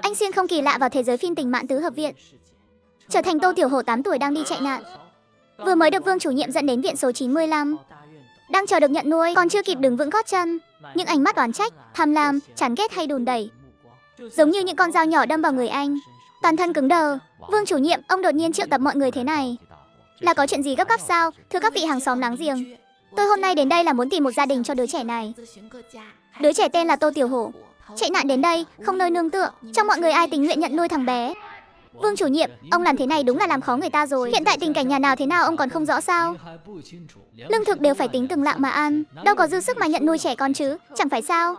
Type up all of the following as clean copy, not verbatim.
Anh xuyên không kỳ lạ vào thế giới phim tình mãn tứ hợp viện, trở thành Tô Tiểu Hổ 8 tuổi đang đi chạy nạn. Vừa mới được Vương chủ nhiệm dẫn đến viện số 95, đang chờ được nhận nuôi, còn chưa kịp đứng vững gót chân, những ánh mắt oán trách, tham lam, chán ghét hay đùn đẩy, giống như những con dao nhỏ đâm vào người anh. Toàn thân cứng đờ. Vương chủ nhiệm, ông đột nhiên triệu tập mọi người thế này, là có chuyện gì gấp gáp sao? Thưa các vị hàng xóm láng giềng, tôi hôm nay đến đây là muốn tìm một gia đình cho đứa trẻ này. Đứa trẻ tên là Tô Tiểu Hổ, chạy nạn đến đây, không nơi nương tựa. Trong mọi người ai tình nguyện nhận nuôi thằng bé? Vương chủ nhiệm, ông làm thế này đúng là làm khó người ta rồi. Hiện tại tình cảnh nhà nào thế nào ông còn không rõ sao? Lương thực đều phải tính từng lạng mà ăn, đâu có dư sức mà nhận nuôi trẻ con chứ, chẳng phải sao?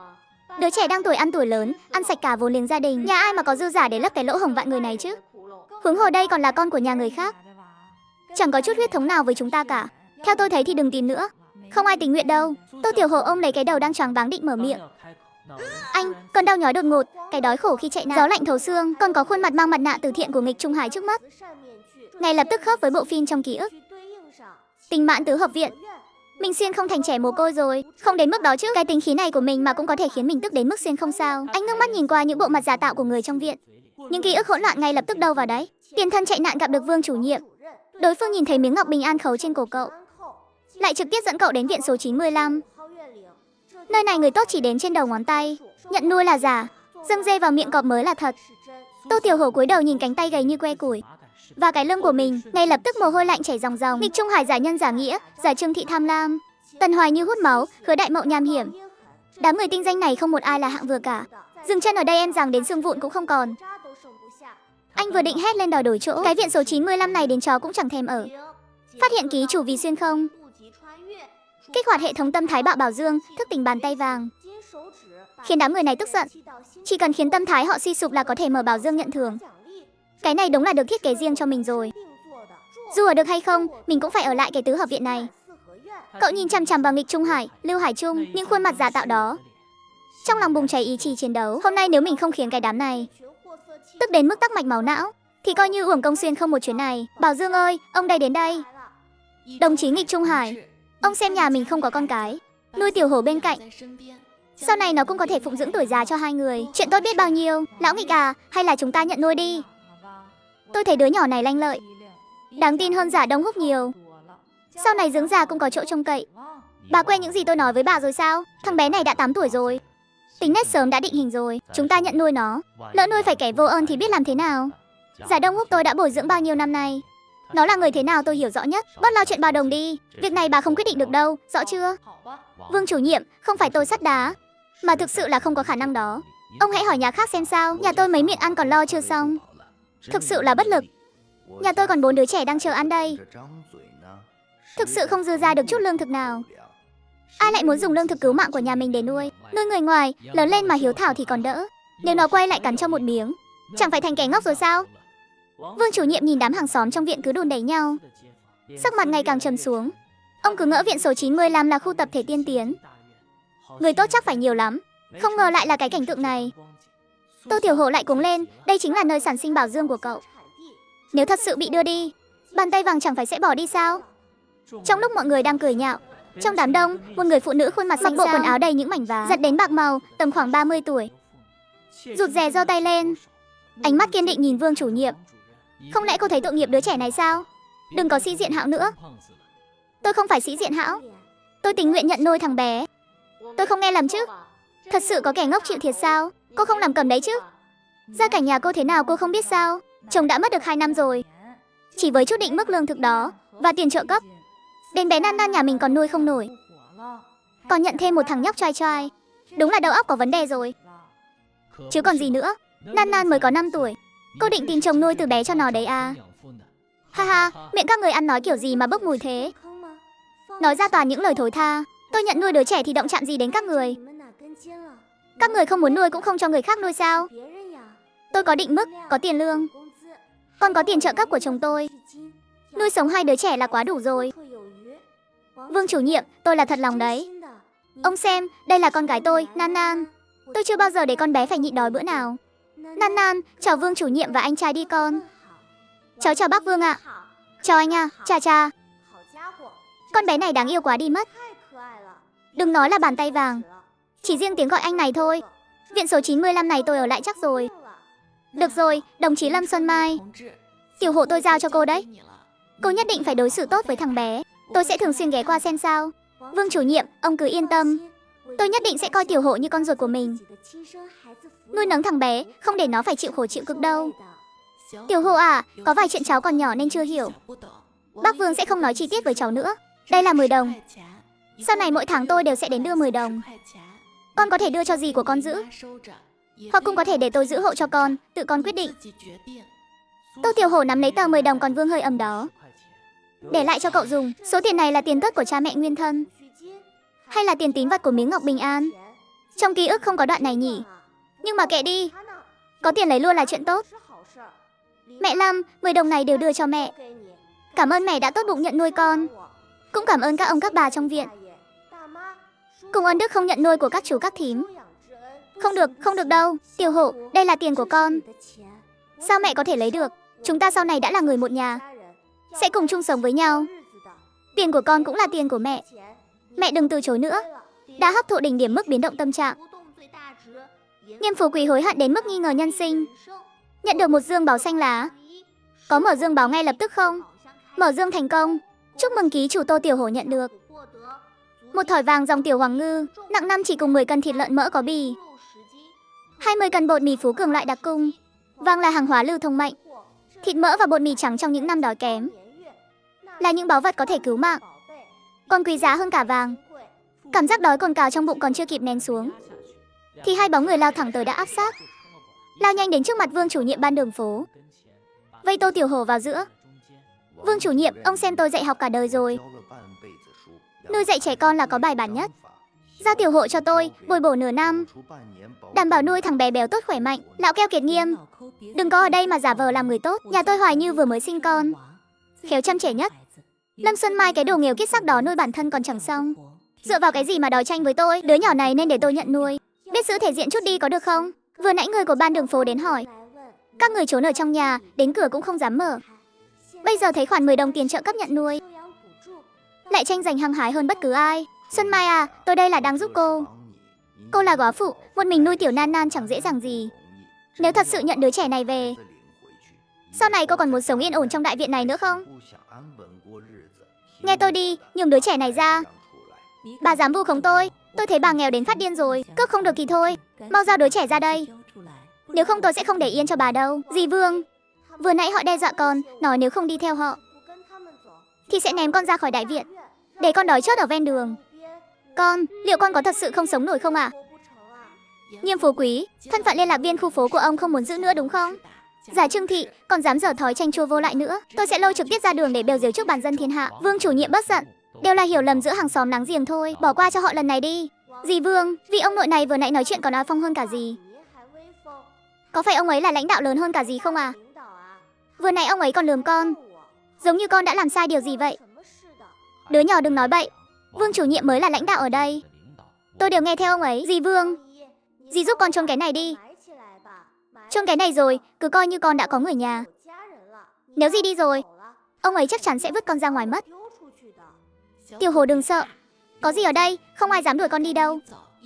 Đứa trẻ đang tuổi ăn tuổi lớn, ăn sạch cả vốn liếng gia đình, nhà ai mà có dư giả để lấp cái lỗ hổng vạn người này chứ? Huống hồ đây còn là con của nhà người khác, chẳng có chút huyết thống nào với chúng ta cả. Theo tôi thấy thì đừng tìm nữa, không ai tình nguyện đâu. Tô Tiểu Hổ ôm lấy cái đầu đang choáng váng định mở miệng. Anh, cơn đau nhói đột ngột, cái đói khổ khi chạy nạn, gió lạnh thấu xương, còn có khuôn mặt mang mặt nạ từ thiện của nghịch Trung Hải trước mắt, ngay lập tức khớp với bộ phim trong ký ức. Tình mãn tứ hợp viện. Mình xuyên không thành trẻ mồ côi rồi, không đến mức đó chứ. Cái tính khí này của mình mà cũng có thể khiến mình tức đến mức xuyên không sao. Anh ngước mắt nhìn qua những bộ mặt giả tạo của người trong viện, những ký ức hỗn loạn ngay lập tức đâu vào đấy. Tiền thân chạy nạn gặp được Vương chủ nhiệm, đối phương nhìn thấy miếng ngọc bình an khấu trên cổ cậu, lại trực tiếp dẫn cậu đến viện số 95. Nơi này người tốt chỉ đến trên đầu ngón tay, nhận nuôi là giả, dâng dê vào miệng cọp mới là thật. Tô Tiểu Hổ cúi đầu nhìn cánh tay gầy như que củi và cái lưng của mình, ngay lập tức mồ hôi lạnh chảy ròng ròng. Nghịch Trung Hải giả nhân giả nghĩa, giả Trương Thị tham lam, Tần Hoài Như hút máu, Hứa Đại Mậu nham hiểm. Đám người tinh danh này không một ai là hạng vừa cả. Dừng chân ở đây em rằng đến xương vụn cũng không còn. Anh vừa định hét lên đòi đổi chỗ, cái viện số 95 này đến chó cũng chẳng thèm ở. Phát hiện ký chủ vì xuyên không, kích hoạt hệ thống tâm thái bạo bảo dương, thức tỉnh bàn tay vàng, khiến đám người này tức giận. Chỉ cần khiến tâm thái họ suy sụp là có thể mở bảo dương nhận thưởng. Cái này đúng là được thiết kế riêng cho mình rồi. Dù ở được hay không, mình cũng phải ở lại cái tứ hợp viện này. Cậu nhìn chằm chằm vào nghịch Trung Hải, Lưu Hải Trung, những khuôn mặt giả tạo đó. Trong lòng bùng cháy ý chí chiến đấu. Hôm nay nếu mình không khiến cái đám này tức đến mức tắc mạch máu não, thì coi như uổng công xuyên không một chuyến này. Bảo Dương ơi, ông đây đến đây. Đồng chí nghịch Trung Hải, ông xem nhà mình không có con cái, nuôi Tiểu Hổ bên cạnh, sau này nó cũng có thể phụng dưỡng tuổi già cho hai người. Chuyện tốt biết bao nhiêu. Lão nghịch à, hay là chúng ta nhận nuôi đi. Tôi thấy đứa nhỏ này lanh lợi, đáng tin hơn giả Đông Húc nhiều. Sau này dưỡng già cũng có chỗ trông cậy. Bà quên những gì tôi nói với bà rồi sao? Thằng bé này đã 8 tuổi rồi, tính nết sớm đã định hình rồi. Chúng ta nhận nuôi nó, lỡ nuôi phải kẻ vô ơn thì biết làm thế nào. Giả Đông Húc tôi đã bồi dưỡng bao nhiêu năm nay, nó là người thế nào tôi hiểu rõ nhất. Bớt lo chuyện bao đồng đi, việc này bà không quyết định được đâu, rõ chưa? Vương chủ nhiệm, không phải tôi sắt đá, mà thực sự là không có khả năng đó. Ông hãy hỏi nhà khác xem sao, nhà tôi mấy miệng ăn còn lo chưa xong. Thực sự là bất lực. Nhà tôi còn 4 đứa trẻ đang chờ ăn đây, thực sự không dư ra được chút lương thực nào. Ai lại muốn dùng lương thực cứu mạng của nhà mình để nuôi người ngoài, lớn lên mà hiếu thảo thì còn đỡ. Nếu nó quay lại cắn cho một miếng, chẳng phải thành kẻ ngốc rồi sao? Vương chủ nhiệm nhìn đám hàng xóm trong viện cứ đùn đẩy nhau, sắc mặt ngày càng trầm xuống. Ông cứ ngỡ viện số 95 là khu tập thể tiên tiến, người tốt chắc phải nhiều lắm, không ngờ lại là cái cảnh tượng này. Tô Tiểu Hổ lại cuống lên, đây chính là nơi sản sinh bảo dương của cậu. Nếu thật sự bị đưa đi, bàn tay vàng chẳng phải sẽ bỏ đi sao? Trong lúc mọi người đang cười nhạo, trong đám đông, một người phụ nữ khuôn mặt mặc bộ quần áo đầy những mảnh vá, giật đến bạc màu, tầm khoảng 30 tuổi, rụt rè giơ tay lên, ánh mắt kiên định nhìn Vương chủ nhiệm. Không lẽ cô thấy tội nghiệp đứa trẻ này sao? Đừng có sĩ diện hão nữa. Tôi không phải sĩ diện hão, tôi tình nguyện nhận nuôi thằng bé. Tôi không nghe lầm chứ? Thật sự có kẻ ngốc chịu thiệt sao? Cô không làm cầm đấy chứ? Gia cảnh nhà cô thế nào cô không biết sao? Chồng đã mất được 2 năm rồi, chỉ với chút định mức lương thực đó và tiền trợ cấp, đến bé Nan Nan nhà mình còn nuôi không nổi, còn nhận thêm một thằng nhóc trai trai. Đúng là đầu óc có vấn đề rồi, chứ còn gì nữa. Nan Nan mới có 5 tuổi, cô định tìm chồng nuôi từ bé cho nó đấy à? Ha ha, miệng các người ăn nói kiểu gì mà bốc mùi thế? Nói ra toàn những lời thối tha. Tôi nhận nuôi đứa trẻ thì động chạm gì đến các người? Các người không muốn nuôi cũng không cho người khác nuôi sao? Tôi có định mức, có tiền lương, còn có tiền trợ cấp của chồng tôi, nuôi sống 2 đứa trẻ là quá đủ rồi. Vương chủ nhiệm, tôi là thật lòng đấy. Ông xem, đây là con gái tôi, Nan Nan. Tôi chưa bao giờ để con bé phải nhịn đói bữa nào. Nan Nan, chào Vương chủ nhiệm và anh trai đi con. Cháu chào bác Vương ạ. Chào anh à, cha cha. Con bé này đáng yêu quá đi mất. Đừng nói là bàn tay vàng, chỉ riêng tiếng gọi anh này thôi, viện số 95 này tôi ở lại chắc rồi. Được rồi, đồng chí Lâm Xuân Mai. Tiểu hộ tôi giao cho cô đấy. Cô nhất định phải đối xử tốt với thằng bé. Tôi sẽ thường xuyên ghé qua xem sao. Vương chủ nhiệm, ông cứ yên tâm. Tôi nhất định sẽ coi tiểu hộ như con ruột của mình. Nuôi nấng thằng bé, không để nó phải chịu khổ chịu cực đâu. Tiểu hộ à, có vài chuyện cháu còn nhỏ nên chưa hiểu. Bác Vương sẽ không nói chi tiết với cháu nữa. Đây là 10 đồng. Sau này mỗi tháng tôi đều sẽ đến đưa 10 đồng. Con có thể đưa cho dì của con giữ, hoặc cũng có thể để tôi giữ hộ cho con, tự con quyết định. Tô Tiểu Hổ nắm lấy tờ 10 đồng còn vương hơi ẩm đó. Để lại cho cậu dùng. Số tiền này là tiền tuất của cha mẹ nguyên thân, hay là tiền tín vật của miếng ngọc bình an? Trong ký ức không có đoạn này nhỉ. Nhưng mà kệ đi, có tiền lấy luôn là chuyện tốt. Mẹ Lâm, 10 đồng này đều đưa cho mẹ. Cảm ơn mẹ đã tốt bụng nhận nuôi con. Cũng cảm ơn các ông các bà trong viện. Cùng ơn đức không nhận nuôi của các chú các thím. Không được đâu. Tiểu Hổ, đây là tiền của con. Sao mẹ có thể lấy được? Chúng ta sau này đã là người một nhà, sẽ cùng chung sống với nhau. Tiền của con cũng là tiền của mẹ. Mẹ đừng từ chối nữa. Đã hấp thụ đỉnh điểm mức biến động tâm trạng. Nghiêm Phú Quý hối hận đến mức nghi ngờ nhân sinh. Nhận được một dương báo xanh lá. Có mở dương báo ngay lập tức không? Mở dương thành công. Chúc mừng ký chủ Tô Tiểu Hổ nhận được một thỏi vàng dòng tiểu hoàng ngư, nặng 5 chỉ cùng 10 cân thịt lợn mỡ có bì, 20 cân bột mì Phú Cường loại đặc cung. Vàng là hàng hóa lưu thông mạnh. Thịt mỡ và bột mì trắng trong những năm đói kém là những báu vật có thể cứu mạng, còn quý giá hơn cả vàng. Cảm giác đói cồn cào trong bụng còn chưa kịp nén xuống thì hai bóng người lao thẳng tới đã áp sát, lao nhanh đến trước mặt Vương chủ nhiệm ban đường phố, vây Tô Tiểu Hổ vào giữa. Vương chủ nhiệm, ông xem tôi dạy học cả đời rồi. Nuôi dạy trẻ con là có bài bản nhất. Giao Tiểu Hộ cho tôi, bồi bổ nửa năm, đảm bảo nuôi thằng bé béo tốt khỏe mạnh. Lão keo kiệt nghiêm. Đừng có ở đây mà giả vờ làm người tốt. Nhà tôi Hoài Như vừa mới sinh con, khéo chăm trẻ nhất. Lâm Xuân Mai cái đồ nghèo kiết xác đó nuôi bản thân còn chẳng xong, dựa vào cái gì mà đòi tranh với tôi? Đứa nhỏ này nên để tôi nhận nuôi. Biết giữ thể diện chút đi có được không? Vừa nãy người của ban đường phố đến hỏi. Các người trốn ở trong nhà, đến cửa cũng không dám mở. Bây giờ thấy khoản 10 đồng tiền trợ cấp nhận nuôi, lại tranh giành hăng hái hơn bất cứ ai. Xuân Mai à, tôi đây là đang giúp cô. Cô là góa phụ, một mình nuôi tiểu nan nan chẳng dễ dàng gì. Nếu thật sự nhận đứa trẻ này về, sau này cô còn muốn sống yên ổn trong đại viện này nữa không? Nghe tôi đi, nhường đứa trẻ này ra. Bà dám vu khống tôi thấy bà nghèo đến phát điên rồi. Cướp không được thì thôi, mau giao đứa trẻ ra đây. Nếu không tôi sẽ không để yên cho bà đâu. Dì Vương, vừa nãy họ đe dọa con, nói nếu không đi theo họ thì sẽ ném con ra khỏi đại viện, để con đói chốt ở ven đường. Liệu con có thật sự không sống nổi không ạ? Nghiêm Phú Quý, thân phận liên lạc viên khu phố của ông không muốn giữ nữa đúng không? Giả Trương Thị, còn dám dở thói tranh chua vô lại nữa, tôi sẽ lôi trực tiếp ra đường để bêu diếu trước bàn dân thiên hạ. Vương chủ nhiệm bất giận, đều là hiểu lầm giữa hàng xóm láng giềng thôi, bỏ qua cho họ lần này đi. Dì Vương, vì ông nội này vừa nãy nói chuyện còn oai phong hơn cả gì. Có phải ông ấy là lãnh đạo lớn hơn cả gì không à? Vừa nãy ông ấy còn lườm con, giống như con đã làm sai điều gì vậy. Đứa nhỏ đừng nói bậy. Vương chủ nhiệm mới là lãnh đạo ở đây, tôi đều nghe theo ông ấy. Dì Vương, dì giúp con chôn cái này đi. Chôn cái này rồi, cứ coi như con đã có người nhà. Nếu dì đi rồi, ông ấy chắc chắn sẽ vứt con ra ngoài mất. Tiểu Hồ đừng sợ, có gì ở đây, không ai dám đuổi con đi đâu.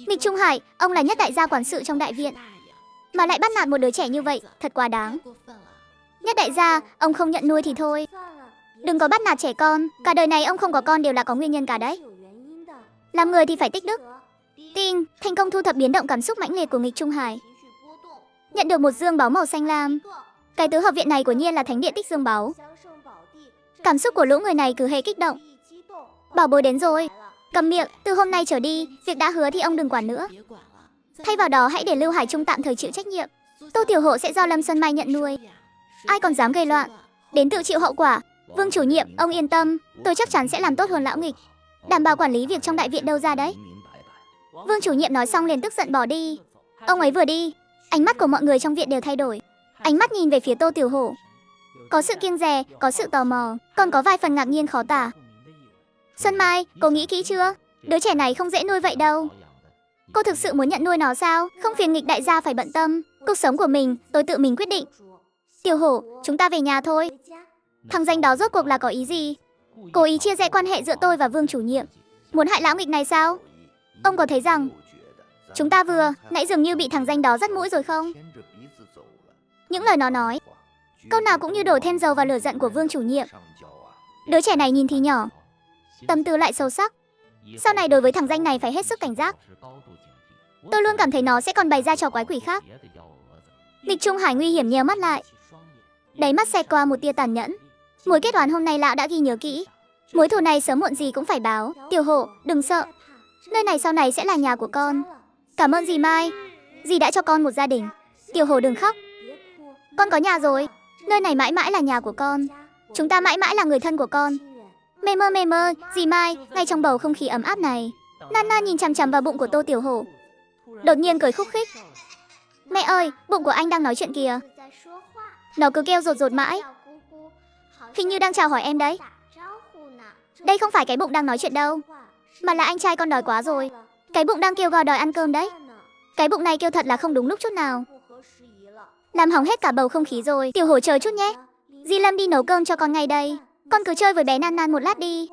Mịch Trung Hải, ông là nhất đại gia quản sự trong đại viện, mà lại bắt nạt một đứa trẻ như vậy, thật quá đáng. Nhất đại gia, ông không nhận nuôi thì thôi, đừng có bắt nạt trẻ con. Cả đời này ông không có con đều là có nguyên nhân cả đấy. Làm người thì phải tích đức. Tinh, thành công thu thập biến động cảm xúc mãnh liệt của nghịch Trung Hải. Nhận được một dương báu màu xanh lam. Cái tứ hợp viện này của nhiên là thánh địa tích dương báu. Cảm xúc của lũ người này cứ hễ kích động. Bảo bối đến rồi. Cầm miệng, từ hôm nay trở đi, việc đã hứa thì ông đừng quản nữa. Thay vào đó hãy để Lưu Hải Trung tạm thời chịu trách nhiệm. Tô Tiểu Hộ sẽ do Lâm Xuân Mai nhận nuôi. Ai còn dám gây loạn, đến tự chịu hậu quả. Vương chủ nhiệm, ông yên tâm, tôi chắc chắn sẽ làm tốt hơn lão nghịch, đảm bảo quản lý việc trong đại viện đâu ra đấy. Vương chủ nhiệm nói xong liền tức giận bỏ đi. Ông ấy vừa đi, ánh mắt của mọi người trong viện đều thay đổi. Ánh mắt nhìn về phía Tô Tiểu Hổ, có sự kiêng dè, có sự tò mò, còn có vài phần ngạc nhiên khó tả. Xuân Mai, cô nghĩ kỹ chưa? Đứa trẻ này không dễ nuôi vậy đâu. Cô thực sự muốn nhận nuôi nó sao? Không phiền nghịch đại gia phải bận tâm. Cuộc sống của mình, tôi tự mình quyết định. Tiểu Hổ, chúng ta về nhà thôi. Thằng danh đó rốt cuộc là có ý gì? Cố ý chia rẽ quan hệ giữa tôi và Vương chủ nhiệm, muốn hại lão nghịch này sao? Ông có thấy rằng chúng ta vừa nãy dường như bị thằng danh đó dắt mũi rồi không? Những lời nó nói, câu nào cũng như đổ thêm dầu vào lửa giận của Vương chủ nhiệm. Đứa trẻ này nhìn thì nhỏ, tâm tư lại sâu sắc. Sau này đối với thằng danh này phải hết sức cảnh giác. Tôi luôn cảm thấy nó sẽ còn bày ra trò quái quỷ khác. Nghịch Trung Hải nguy hiểm nheo mắt lại. Đáy mắt xẹt qua một tia tàn nhẫn. Mối kết oán hôm nay lão đã ghi nhớ kỹ. Mối thù này sớm muộn gì cũng phải báo. Tiểu Hổ, đừng sợ. Nơi này sau này sẽ là nhà của con. Cảm ơn dì Mai. Dì đã cho con một gia đình. Tiểu Hổ đừng khóc. Con có nhà rồi. Nơi này mãi mãi là nhà của con. Chúng ta mãi mãi là người thân của con. Mê mơ, dì Mai, ngay trong bầu không khí ấm áp này. Nana nhìn chằm chằm vào bụng của Tô Tiểu Hổ. Đột nhiên cười khúc khích. Mẹ ơi, bụng của anh đang nói chuyện kìa. Nó cứ kêu rột rột mãi. Hình như đang chào hỏi em đấy. Đây không phải cái bụng đang nói chuyện đâu, mà là anh trai con đói quá rồi. Cái bụng đang kêu gào đòi ăn cơm đấy. Cái bụng này kêu thật là không đúng lúc chút nào. Làm hỏng hết cả bầu không khí rồi. Tiểu Hổ chờ chút nhé. Dì Lâm đi nấu cơm cho con ngay đây. Con cứ chơi với bé Nan Nan một lát đi.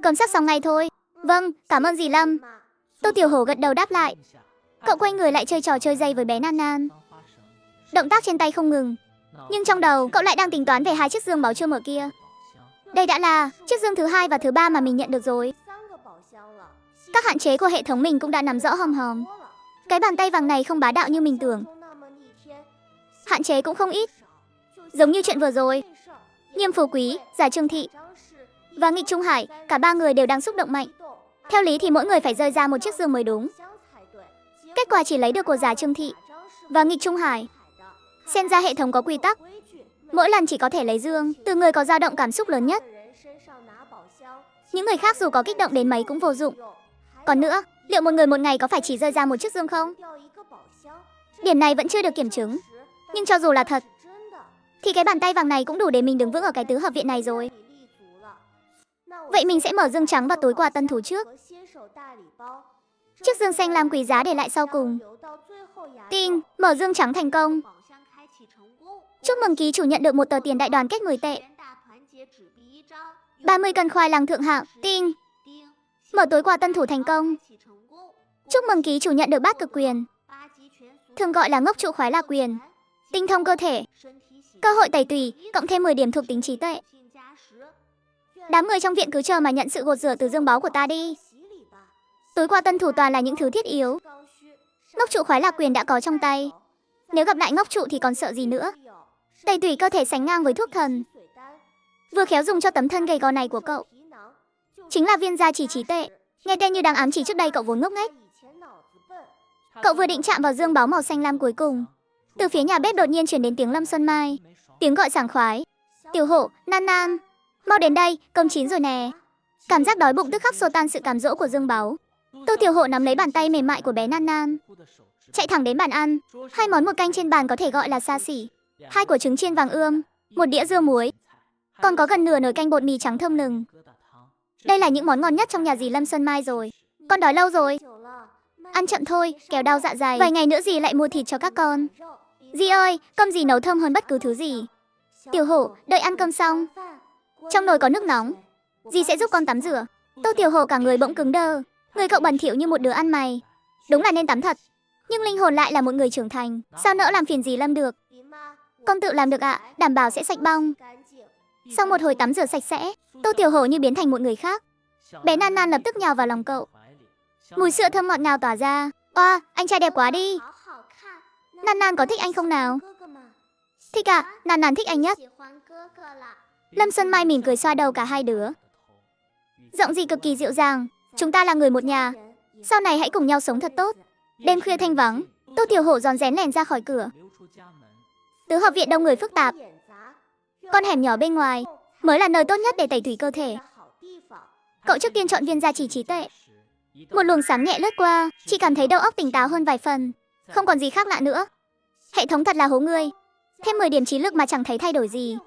Cơm sắp xong ngay thôi. Vâng, cảm ơn dì Lâm. Tô Tiểu Hổ gật đầu đáp lại. Cậu quay người lại chơi trò chơi dây với bé Nan Nan. Động tác trên tay không ngừng. Nhưng trong đầu cậu lại đang tính toán về hai chiếc dương báu chưa mở kia. Đây đã là chiếc dương thứ hai và thứ ba mà mình nhận được rồi. Các hạn chế của hệ thống mình cũng đã nắm rõ hòm hòm. Cái bàn tay vàng này không bá đạo như mình tưởng. Hạn chế cũng không ít. Giống như chuyện vừa rồi, Nghiêm Phú Quý, Giả Trương Thị và Nghịch Trung Hải, cả ba người đều đang xúc động mạnh. Theo lý thì mỗi người phải rơi ra một chiếc dương mới đúng. Kết quả chỉ lấy được của Giả Trương Thị và Nghịch Trung Hải. Xem ra hệ thống có quy tắc. Mỗi lần chỉ có thể lấy dương từ người có dao động cảm xúc lớn nhất. Những người khác dù có kích động đến mấy cũng vô dụng. Còn nữa, liệu một người một ngày có phải chỉ rơi ra một chiếc dương không? Điểm này vẫn chưa được kiểm chứng. Nhưng cho dù là thật, thì cái bàn tay vàng này cũng đủ để mình đứng vững ở cái tứ hợp viện này rồi. Vậy mình sẽ mở dương trắng và túi quà tân thủ trước. Chiếc dương xanh lam quý giá để lại sau cùng. Tinh, mở dương trắng thành công. Chúc mừng ký chủ nhận được một tờ tiền đại đoàn kết 10 tệ. 30 cân khoai lang thượng hạng. Tinh, mở túi quà tân thủ thành công. Chúc mừng ký chủ nhận được bát cực quyền, thường gọi là ngốc trụ khoái lạc quyền. Tinh thông cơ thể, cơ hội tẩy tùy, cộng thêm 10 điểm thuộc tính trí tuệ. Đám người trong viện cứ chờ mà nhận sự gột rửa từ dương báu của ta đi. Túi quà tân thủ toàn là những thứ thiết yếu. Ngốc trụ khoái lạc quyền đã có trong tay. Nếu gặp lại ngốc trụ thì còn sợ gì nữa. Tẩy tủy cơ thể sánh ngang với thuốc thần. Vừa khéo dùng cho tấm thân gầy gò này của cậu. Chính là viên gia chỉ trí tuệ. Nghe tên như đang ám chỉ trước đây cậu vốn ngốc nghếch. Cậu vừa định chạm vào dương báu màu xanh lam cuối cùng, từ phía nhà bếp đột nhiên truyền đến tiếng Lâm Xuân Mai. Tiếng gọi sảng khoái. Tiểu Hổ, Nan Nan, mau đến đây, cơm chín rồi nè. Cảm giác đói bụng tức khắc xô tan sự cám dỗ của dương báu. Tô Tiểu Hổ nắm lấy bàn tay mềm mại của bé Nan Nan, chạy thẳng đến bàn ăn. Hai món một canh trên bàn có thể gọi là xa xỉ. 2 quả trứng chiên vàng ươm, 1 đĩa dưa muối, còn có gần nửa nồi canh bột mì trắng thơm lừng. Đây là những món ngon nhất trong nhà dì Lâm Xuân Mai rồi. Con đói lâu rồi. Ăn chậm thôi, kẻo đau dạ dày. Vài ngày nữa dì lại mua thịt cho các con. Dì ơi, cơm dì nấu thơm hơn bất cứ thứ gì. Tiểu Hổ, đợi ăn cơm xong, trong nồi có nước nóng, dì sẽ giúp con tắm rửa. Tô Tiểu Hổ cả người bỗng cứng đơ. Người cậu bẩn thỉu như một đứa ăn mày. Đúng là nên tắm thật. Nhưng linh hồn lại là một người trưởng thành, sao nỡ làm phiền dì Lâm được. Con tự làm được ạ, đảm bảo sẽ sạch bong. Sau một hồi tắm rửa sạch sẽ, Tô Tiểu Hổ như biến thành một người khác. Bé Nan Nan lập tức nhào vào lòng cậu. Mùi sữa thơm ngọt ngào tỏa ra. Oa, anh trai đẹp quá đi. Nan Nan có thích anh không nào? Thích ạ, Nan Nan thích anh nhất. Lâm Xuân Mai mỉm cười xoa đầu cả hai đứa. Giọng dì cực kỳ dịu dàng. Chúng ta là người một nhà, sau này hãy cùng nhau sống thật tốt. Đêm khuya thanh vắng, Tô Tiểu Hổ rón rén lèn ra khỏi cửa. Tứ hợp viện đông người phức tạp. Con hẻm nhỏ bên ngoài mới là nơi tốt nhất để tẩy tủy cơ thể. Cậu trước tiên chọn viên gia chỉ trí tuệ. Một luồng sáng nhẹ lướt qua, chỉ cảm thấy đầu óc tỉnh táo hơn vài phần. Không còn gì khác lạ nữa. Hệ thống thật là hố ngươi. Thêm 10 điểm trí lực mà chẳng thấy thay đổi gì.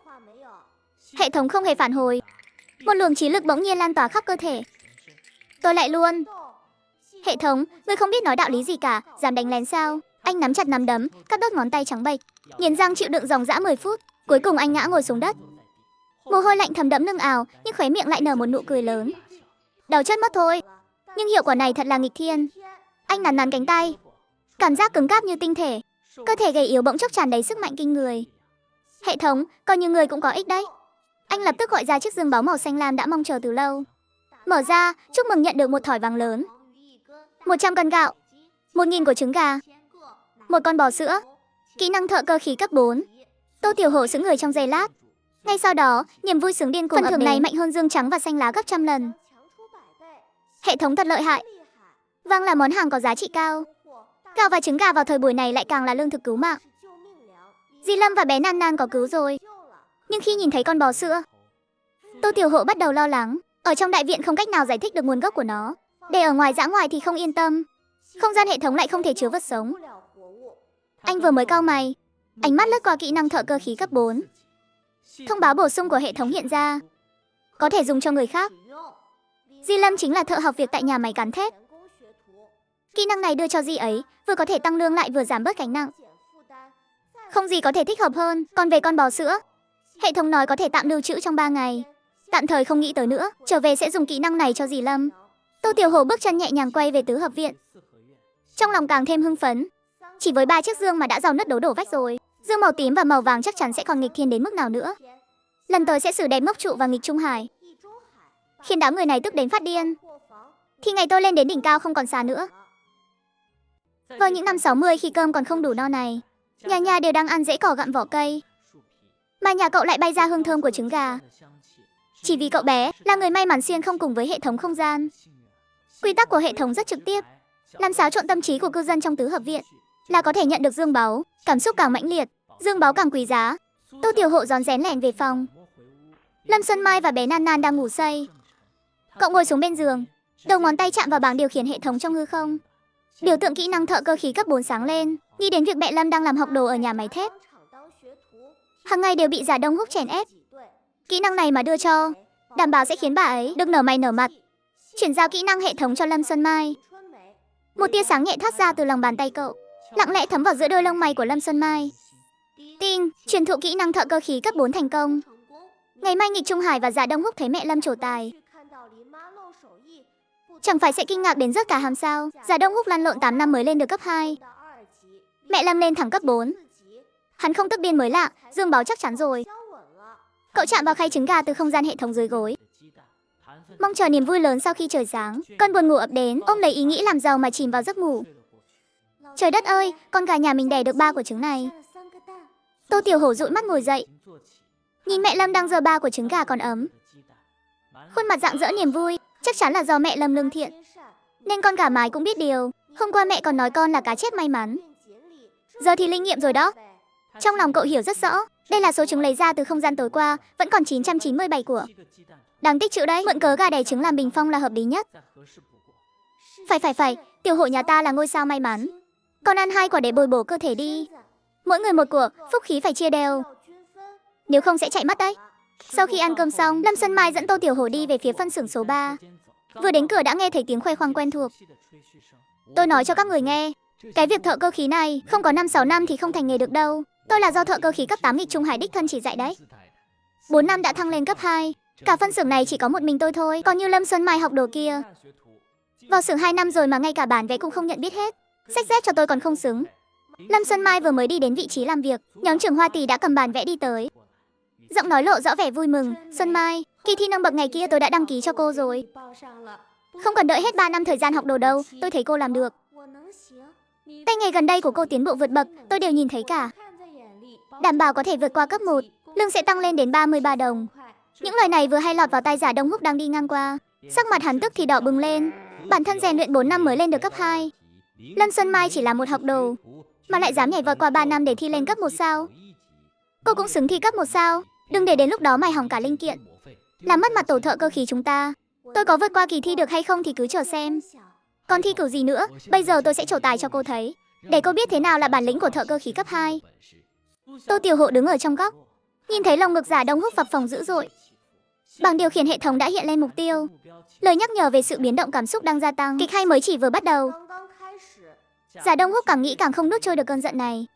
Hệ thống không hề phản hồi. Một luồng trí lực bỗng nhiên lan tỏa khắp cơ thể. Tôi lại luôn. Hệ thống, ngươi không biết nói đạo lý gì cả, dám đánh lén sao? Anh nắm chặt nắm đấm, các đốt ngón tay trắng bệch, nghiến răng chịu đựng dòng dã 10 phút. Cuối cùng anh ngã ngồi xuống đất. Mồ hôi lạnh thấm đẫm lưng ào, nhưng khóe miệng lại nở một nụ cười lớn. Đau chết mất thôi, nhưng hiệu quả này thật là nghịch thiên. Anh nắn nắn cánh tay, cảm giác cứng cáp như tinh thể. Cơ thể gầy yếu bỗng chốc tràn đầy sức mạnh kinh người. Hệ thống, coi như người cũng có ích đấy. Anh lập tức gọi ra chiếc dương báu màu xanh lam đã mong chờ từ lâu. Mở ra, chúc mừng nhận được một thỏi vàng lớn, 100 cân gạo, 1000 quả trứng gà, một con bò sữa. Kỹ năng thợ cơ khí cấp 4. Tô Tiểu Hổ sững người trong giây lát. Ngay sau đó, niềm vui sướng điên cuồng. Phần thưởng này mạnh hơn dương trắng và xanh lá gấp trăm lần. Hệ thống thật lợi hại. Vàng là món hàng có giá trị cao. Gạo và trứng gà vào thời buổi này lại càng là lương thực cứu mạng. Di Lâm và bé Nan Nan có cứu rồi. Nhưng khi nhìn thấy con bò sữa, Tô Tiểu Hổ bắt đầu lo lắng. Ở trong đại viện không cách nào giải thích được nguồn gốc của nó. Để ở ngoài dã ngoại thì không yên tâm. Không gian hệ thống lại không thể chứa vật sống. Anh vừa mới cau mày, ánh mắt lướt qua kỹ năng thợ cơ khí cấp 4. Thông báo bổ sung của hệ thống hiện ra. Có thể dùng cho người khác. Di Lâm chính là thợ học việc tại nhà máy cán thép. Kỹ năng này đưa cho Di ấy, vừa có thể tăng lương lại vừa giảm bớt gánh nặng. Không gì có thể thích hợp hơn. Còn về con bò sữa, hệ thống nói có thể tạm lưu trữ trong 3 ngày. Tạm thời không nghĩ tới nữa, trở về sẽ dùng kỹ năng này cho Di Lâm. Tô Tiểu Hổ bước chân nhẹ nhàng quay về tứ hợp viện. Trong lòng càng thêm hưng phấn. Chỉ với 3 chiếc dương mà đã giàu nứt đố đổ vách rồi. Dương màu tím và màu vàng chắc chắn sẽ còn nghịch thiên đến mức nào nữa. Lần tới sẽ xử đẹp Ngốc Trụ và nghịch Trung Hải, khiến đám người này tức đến phát điên. Thì ngày tôi lên đến đỉnh cao không còn xa nữa. Vào những năm 60 khi cơm còn không đủ no này, nhà nhà đều đang ăn rễ cỏ gặm vỏ cây, mà nhà cậu lại bay ra hương thơm của trứng gà. Chỉ vì cậu bé là người may mắn xuyên không cùng với hệ thống không gian. Quy tắc của hệ thống rất trực tiếp, làm xáo trộn tâm trí của cư dân trong tứ hợp viện là có thể nhận được dương báu. Cảm xúc càng mãnh liệt, dương báu càng quý giá. Tô Tiểu Hổ rón rén lẻn về phòng. Lâm Xuân Mai và bé Nan Nan đang ngủ say. Cậu ngồi xuống bên giường, đầu ngón tay chạm vào bảng điều khiển hệ thống trong hư không. Biểu tượng kỹ năng thợ cơ khí cấp 4 sáng lên, nghĩ đến việc mẹ Lâm đang làm học đồ ở nhà máy thép. Hàng ngày đều bị Giả Đông Húc chèn ép. Kỹ năng này mà đưa cho, đảm bảo sẽ khiến bà ấy được nở mày nở mặt. Chuyển giao kỹ năng hệ thống cho Lâm Xuân Mai. Một tia sáng nhẹ thoát ra từ lòng bàn tay cậu, lặng lẽ thấm vào giữa đôi lông mày của Lâm Xuân Mai. Tinh, truyền thụ kỹ năng thợ cơ khí cấp 4 thành công. Ngày mai nghịch Trung Hải và Giả Đông Húc thấy mẹ Lâm trổ tài, chẳng phải sẽ kinh ngạc đến rớt cả hàm sao? Giả Đông Húc lăn lộn 8 năm mới lên được cấp 2. Mẹ Lâm lên thẳng cấp 4. Hắn không tức điên mới lạ, dương báu chắc chắn rồi. Cậu chạm vào khay trứng gà từ không gian hệ thống dưới gối, mong chờ niềm vui lớn sau khi trời sáng. Cơn buồn ngủ ập đến, ôm lấy ý nghĩ làm giàu mà chìm vào giấc ngủ. Trời đất ơi, con gà nhà mình đẻ được 3 quả trứng này. Tô Tiểu Hổ dụi mắt ngồi dậy, nhìn mẹ Lâm đang giơ 3 quả trứng gà còn ấm, khuôn mặt rạng rỡ niềm vui. Chắc chắn là do mẹ Lâm lương thiện, nên con gà mái cũng biết điều. Hôm qua mẹ còn nói con là cá chép may mắn, giờ thì linh nghiệm rồi đó. Trong lòng cậu hiểu rất rõ, đây là số trứng lấy ra từ không gian tối qua, vẫn còn 997 của. Đáng tích trữ đấy, mượn cớ gà đẻ trứng làm bình phong là hợp lý nhất. Phải, Tiểu Hổ nhà ta là ngôi sao may mắn. Con ăn 2 quả để bồi bổ cơ thể đi. Mỗi người một của, phúc khí phải chia đều, nếu không sẽ chạy mất đấy. Sau khi ăn cơm xong, Lâm Xuân Mai dẫn Tô Tiểu Hổ đi về phía phân xưởng số 3. Vừa đến cửa đã nghe thấy tiếng khoe khoang quen thuộc. Tôi nói cho các người nghe, cái việc thợ cơ khí này không có 5-6 năm thì không thành nghề được đâu. Tôi là do thợ cơ khí cấp 8 nghịch Trung Hải đích thân chỉ dạy đấy. 4 năm đã thăng lên cấp 2. Cả phân xưởng này chỉ có một mình tôi thôi. Còn như Lâm Xuân Mai học đồ kia, vào xưởng 2 năm rồi mà ngay cả bản vẽ cũng không nhận biết hết. Xách dép cho tôi còn không xứng. Lâm Xuân Mai vừa mới đi đến vị trí làm việc, nhóm trưởng Hoa Tỷ đã cầm bản vẽ đi tới. Giọng nói lộ rõ vẻ vui mừng. Xuân Mai, kỳ thi nâng bậc ngày kia tôi đã đăng ký cho cô rồi. Không cần đợi hết 3 năm thời gian học đồ đâu, tôi thấy cô làm được. Tay nghề gần đây của cô tiến bộ vượt bậc, tôi đều nhìn thấy cả. Đảm bảo có thể vượt qua cấp 1, lương sẽ tăng lên đến 33 đồng. Những lời này vừa hay lọt vào tai Giả Đông Húc đang đi ngang qua. Sắc mặt hắn tức thì đỏ bừng lên. Bản thân rèn luyện 4 năm mới lên được cấp 2. Lâm Xuân Mai chỉ là một học đồ, mà lại dám nhảy vọt qua 3 năm để thi lên cấp 1 sao? Cô cũng xứng thi cấp 1 sao? Đừng để đến lúc đó mày hỏng cả linh kiện, làm mất mặt tổ thợ cơ khí chúng ta. Tôi có vượt qua kỳ thi được hay không thì cứ chờ xem. Còn thi cử gì nữa, bây giờ tôi sẽ trổ tài cho cô thấy, để cô biết thế nào là bản lĩnh của thợ cơ khí cấp 2. Tô Tiểu Hổ đứng ở trong góc, nhìn thấy lồng ngực Giả Đông Húc phập phồng dữ dội. Bảng điều khiển hệ thống đã hiện lên mục tiêu, lời nhắc nhở về sự biến động cảm xúc đang gia tăng. Kịch hay mới chỉ vừa bắt đầu. Giả Đông Húc càng nghĩ càng không nuốt trôi được cơn giận này.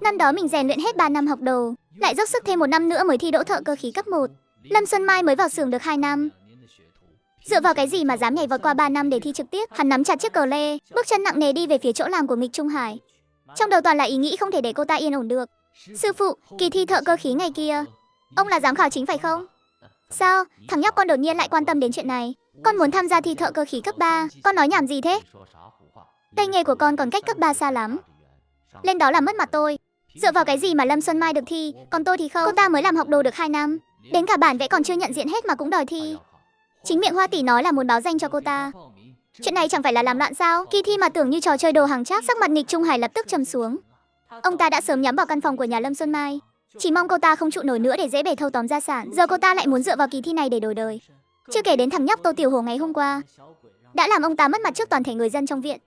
Năm đó mình rèn luyện hết 3 năm học đồ, lại dốc sức thêm 1 năm nữa mới thi đỗ thợ cơ khí cấp 1. Lâm Xuân Mai mới vào xưởng được 2 năm. Dựa vào cái gì mà dám nhảy vọt qua 3 năm để thi trực tiếp? Hắn nắm chặt chiếc cờ lê, bước chân nặng nề đi về phía chỗ làm của nghịch Trung Hải. Trong đầu toàn là ý nghĩ không thể để cô ta yên ổn được. Sư phụ, kỳ thi thợ cơ khí ngày kia, ông là giám khảo chính phải không? Sao, thằng nhóc con đột nhiên lại quan tâm đến chuyện này? Con muốn tham gia thi thợ cơ khí cấp 3, con nói nhảm gì thế? Tay nghề của con còn cách cấp 3 xa lắm. Lên đó là mất mặt tôi. Dựa vào cái gì mà Lâm Xuân Mai được thi, còn tôi thì không? Cô ta mới làm học đồ được 2 năm. Đến cả bản vẽ còn chưa nhận diện hết mà cũng đòi thi. Chính miệng Hoa tỷ nói là muốn báo danh cho cô ta. Chuyện này chẳng phải là làm loạn sao? Kỳ thi mà tưởng như trò chơi đồ hàng trác. Sắc mặt Nghịch Trung Hải lập tức trầm xuống. Ông ta đã sớm nhắm vào căn phòng của nhà Lâm Xuân Mai. Chỉ mong cô ta không trụ nổi nữa để dễ bề thâu tóm gia sản. Giờ cô ta lại muốn dựa vào kỳ thi này để đổi đời. Chưa kể đến thằng nhóc Tô Tiểu Hổ ngày hôm qua đã làm ông ta mất mặt trước toàn thể người dân trong viện.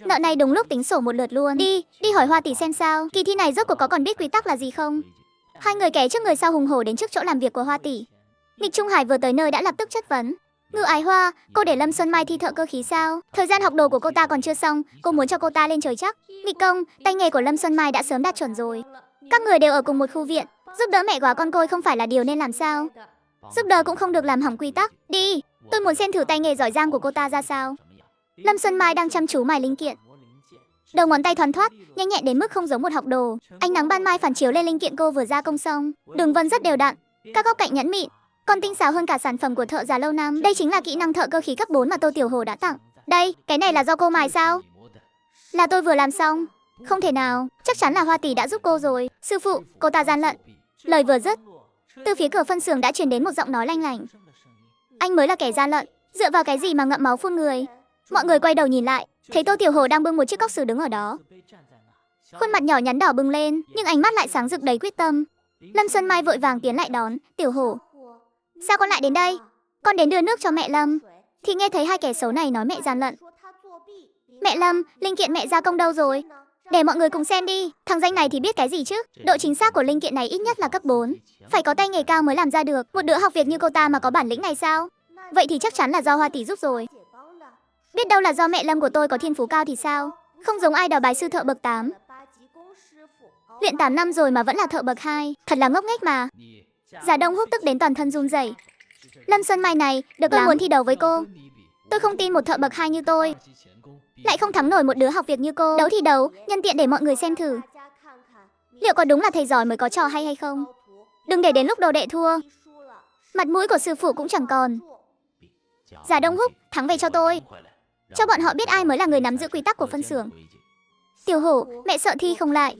Nợ này đúng lúc tính sổ một lượt luôn. Đi hỏi Hoa tỷ xem sao. Kỳ thi này rốt cuộc có còn biết quy tắc là gì không? Hai người kẻ trước người sau hùng hổ đến trước chỗ làm việc của Hoa tỷ. Nghịch Trung Hải vừa tới nơi đã lập tức chất vấn. Ngự ái Hoa, cô để Lâm Xuân Mai thi thợ cơ khí sao? Thời gian học đồ của cô ta còn chưa xong, cô muốn cho cô ta lên trời chắc. Nghịch công, tay nghề của Lâm Xuân Mai đã sớm đạt chuẩn rồi. Các người đều ở cùng một khu viện, giúp đỡ mẹ góa con côi không phải là điều nên làm sao? Giúp đỡ cũng không được làm hỏng quy tắc. Đi, tôi muốn xem thử tay nghề giỏi giang của cô ta ra sao. Lâm Xuân Mai đang chăm chú mài linh kiện. Đầu ngón tay thoăn thoắt, nhanh nhẹn đến mức không giống một học đồ. Ánh nắng ban mai phản chiếu lên linh kiện cô vừa gia công xong, đường vân rất đều đặn, các góc cạnh nhẵn mịn, còn tinh xảo hơn cả sản phẩm của thợ già lâu năm. Đây chính là kỹ năng thợ cơ khí cấp 4 mà Tô Tiểu Hồ đã tặng. Đây, cái này là do cô mài sao? Là tôi vừa làm xong. Không thể nào, chắc chắn là Hoa tỷ đã giúp cô rồi. Sư phụ, cô ta gian lận. Lời vừa dứt, từ phía cửa phân xưởng đã truyền đến một giọng nói lanh lảnh. Anh mới là kẻ gian lận, dựa vào cái gì mà ngậm máu phun người? Mọi người quay đầu nhìn lại, thấy Tô Tiểu Hồ đang bưng một chiếc cốc sứ đứng ở đó. Khuôn mặt nhỏ nhắn đỏ bừng lên, nhưng ánh mắt lại sáng rực đầy quyết tâm. Lâm Xuân Mai vội vàng tiến lại đón. Tiểu Hồ, sao con lại đến đây? Con đến đưa nước cho mẹ Lâm. Thì nghe thấy hai kẻ xấu này nói mẹ gian lận. Mẹ Lâm, linh kiện mẹ gia công đâu rồi? Để mọi người cùng xem đi. Thằng danh này thì biết cái gì chứ? Độ chính xác của linh kiện này ít nhất là cấp 4. Phải có tay nghề cao mới làm ra được. Một đứa học việc như cô ta mà có bản lĩnh này sao? Vậy thì chắc chắn là do Hoa tỷ giúp rồi. Biết đâu là do mẹ Lâm của tôi có thiên phú cao thì sao? Không giống ai đào bái sư thợ bậc 8. Luyện 8 năm rồi mà vẫn là thợ bậc 2. Thật là ngốc nghếch mà. Giả Đông Húc tức đến toàn thân run rẩy. Lâm Xuân Mai này, được tôi muốn thi đấu với cô. Tôi không tin một thợ bậc 2 như tôi lại không thắng nổi một đứa học việc như cô. Đấu thì đấu, nhân tiện để mọi người xem thử liệu có đúng là thầy giỏi mới có trò hay không. Đừng để đến lúc đồ đệ thua, mặt mũi của sư phụ cũng chẳng còn. Giả Đông Húc, thắng về cho tôi. Cho bọn họ biết ai mới là người nắm giữ quy tắc của phân xưởng. Tiểu Hổ, mẹ sợ thi không lại.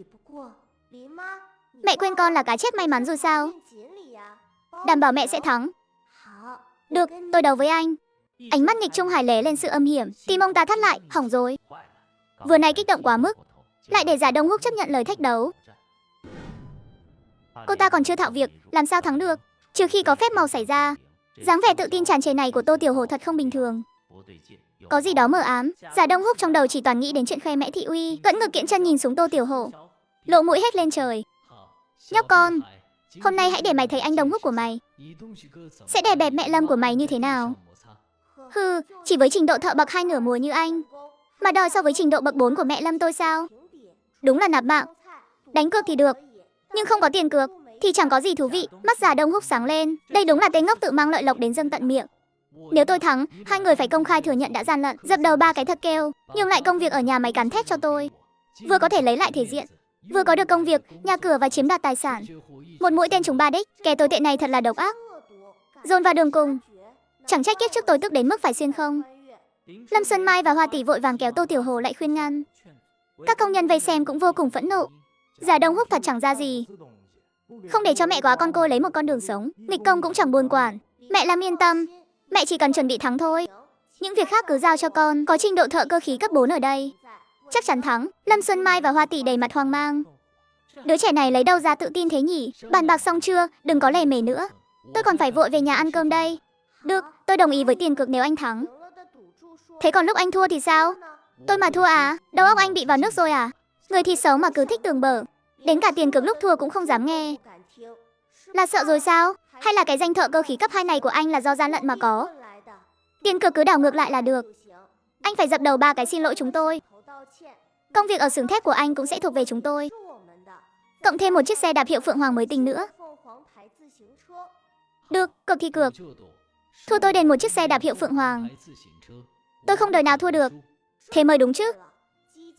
Mẹ quên con là cá chết may mắn rồi sao? Đảm bảo mẹ sẽ thắng. Được, tôi đấu với anh. Ánh mắt Nghịch Trung Hải lóe lên sự âm hiểm, tim ông ta thắt lại, hỏng rồi. Vừa nãy kích động quá mức, lại để Giả Đông Húc chấp nhận lời thách đấu. Cô ta còn chưa thạo việc, làm sao thắng được? Trừ khi có phép màu xảy ra. Dáng vẻ tự tin tràn trề này của Tô Tiểu Hồ thật không bình thường. Có gì đó mờ ám. Giả Đông Húc trong đầu chỉ toàn nghĩ đến chuyện khoe mẽ thị uy, cỡn ngực kiễng chân nhìn xuống Tô Tiểu Hồ, lộ mũi hét lên trời. Nhóc con, hôm nay hãy để mày thấy anh Đông Húc của mày sẽ đè bẹp mẹ Lâm của mày như thế nào. Hừ, chỉ với trình độ thợ bậc 2 nửa mùa như anh mà đòi so với trình độ bậc 4 của mẹ Lâm tôi sao? Đúng là nạp mạng. Đánh cược thì được, nhưng không có tiền cược thì chẳng có gì thú vị. Mắt Giả Đông Húc sáng lên. Đây đúng là tên ngốc tự mang lợi lộc đến dâng tận miệng. Nếu tôi thắng, hai người phải công khai thừa nhận đã gian lận, dập đầu 3 cái thật kêu, nhường lại công việc ở nhà máy cán thép cho tôi. Vừa có thể lấy lại thể diện, vừa có được công việc, nhà cửa và chiếm đoạt tài sản. Một mũi tên trúng 3 đích, kẻ tồi tệ này thật là độc ác. Dồn vào đường cùng. Chẳng trách kiếp trước tôi tức đến mức phải xuyên không. Lâm Xuân Mai và Hoa tỷ vội vàng kéo Tô Tiểu Hồ lại khuyên ngăn. Các công nhân vây xem cũng vô cùng phẫn nộ. Giả Đông Húc thật chẳng ra gì, không để cho mẹ góa con cô lấy một con đường sống. Nghịch công cũng chẳng buồn quản. Mẹ Lâm yên tâm, mẹ chỉ cần chuẩn bị thắng thôi. Những việc khác cứ giao cho con. Có trình độ thợ cơ khí cấp 4 ở đây, chắc chắn thắng. Lâm Xuân Mai và Hoa tỷ đầy mặt hoang mang. Đứa trẻ này lấy đâu ra tự tin thế nhỉ? Bàn bạc xong chưa? Đừng có lề mề nữa. Tôi còn phải vội về nhà ăn cơm đây. Được, tôi đồng ý với tiền cược nếu anh thắng. Thế còn lúc anh thua thì sao? Tôi mà thua à? Đầu óc anh bị vào nước rồi à? Người thì xấu mà cứ thích tưởng bở. Đến cả tiền cược lúc thua cũng không dám nghe. Là sợ rồi sao? Hay là cái danh thợ cơ khí cấp 2 này của anh là do gian lận mà có? Tiền cược cứ đảo ngược lại là được. Anh phải dập đầu 3 cái xin lỗi chúng tôi. Công việc ở xưởng thép của anh cũng sẽ thuộc về chúng tôi. Cộng thêm một chiếc xe đạp hiệu Phượng Hoàng mới tinh nữa. Được, cược thì cược. Thua tôi đền một chiếc xe đạp hiệu Phượng Hoàng. Tôi không đời nào thua được. Thế mới đúng chứ.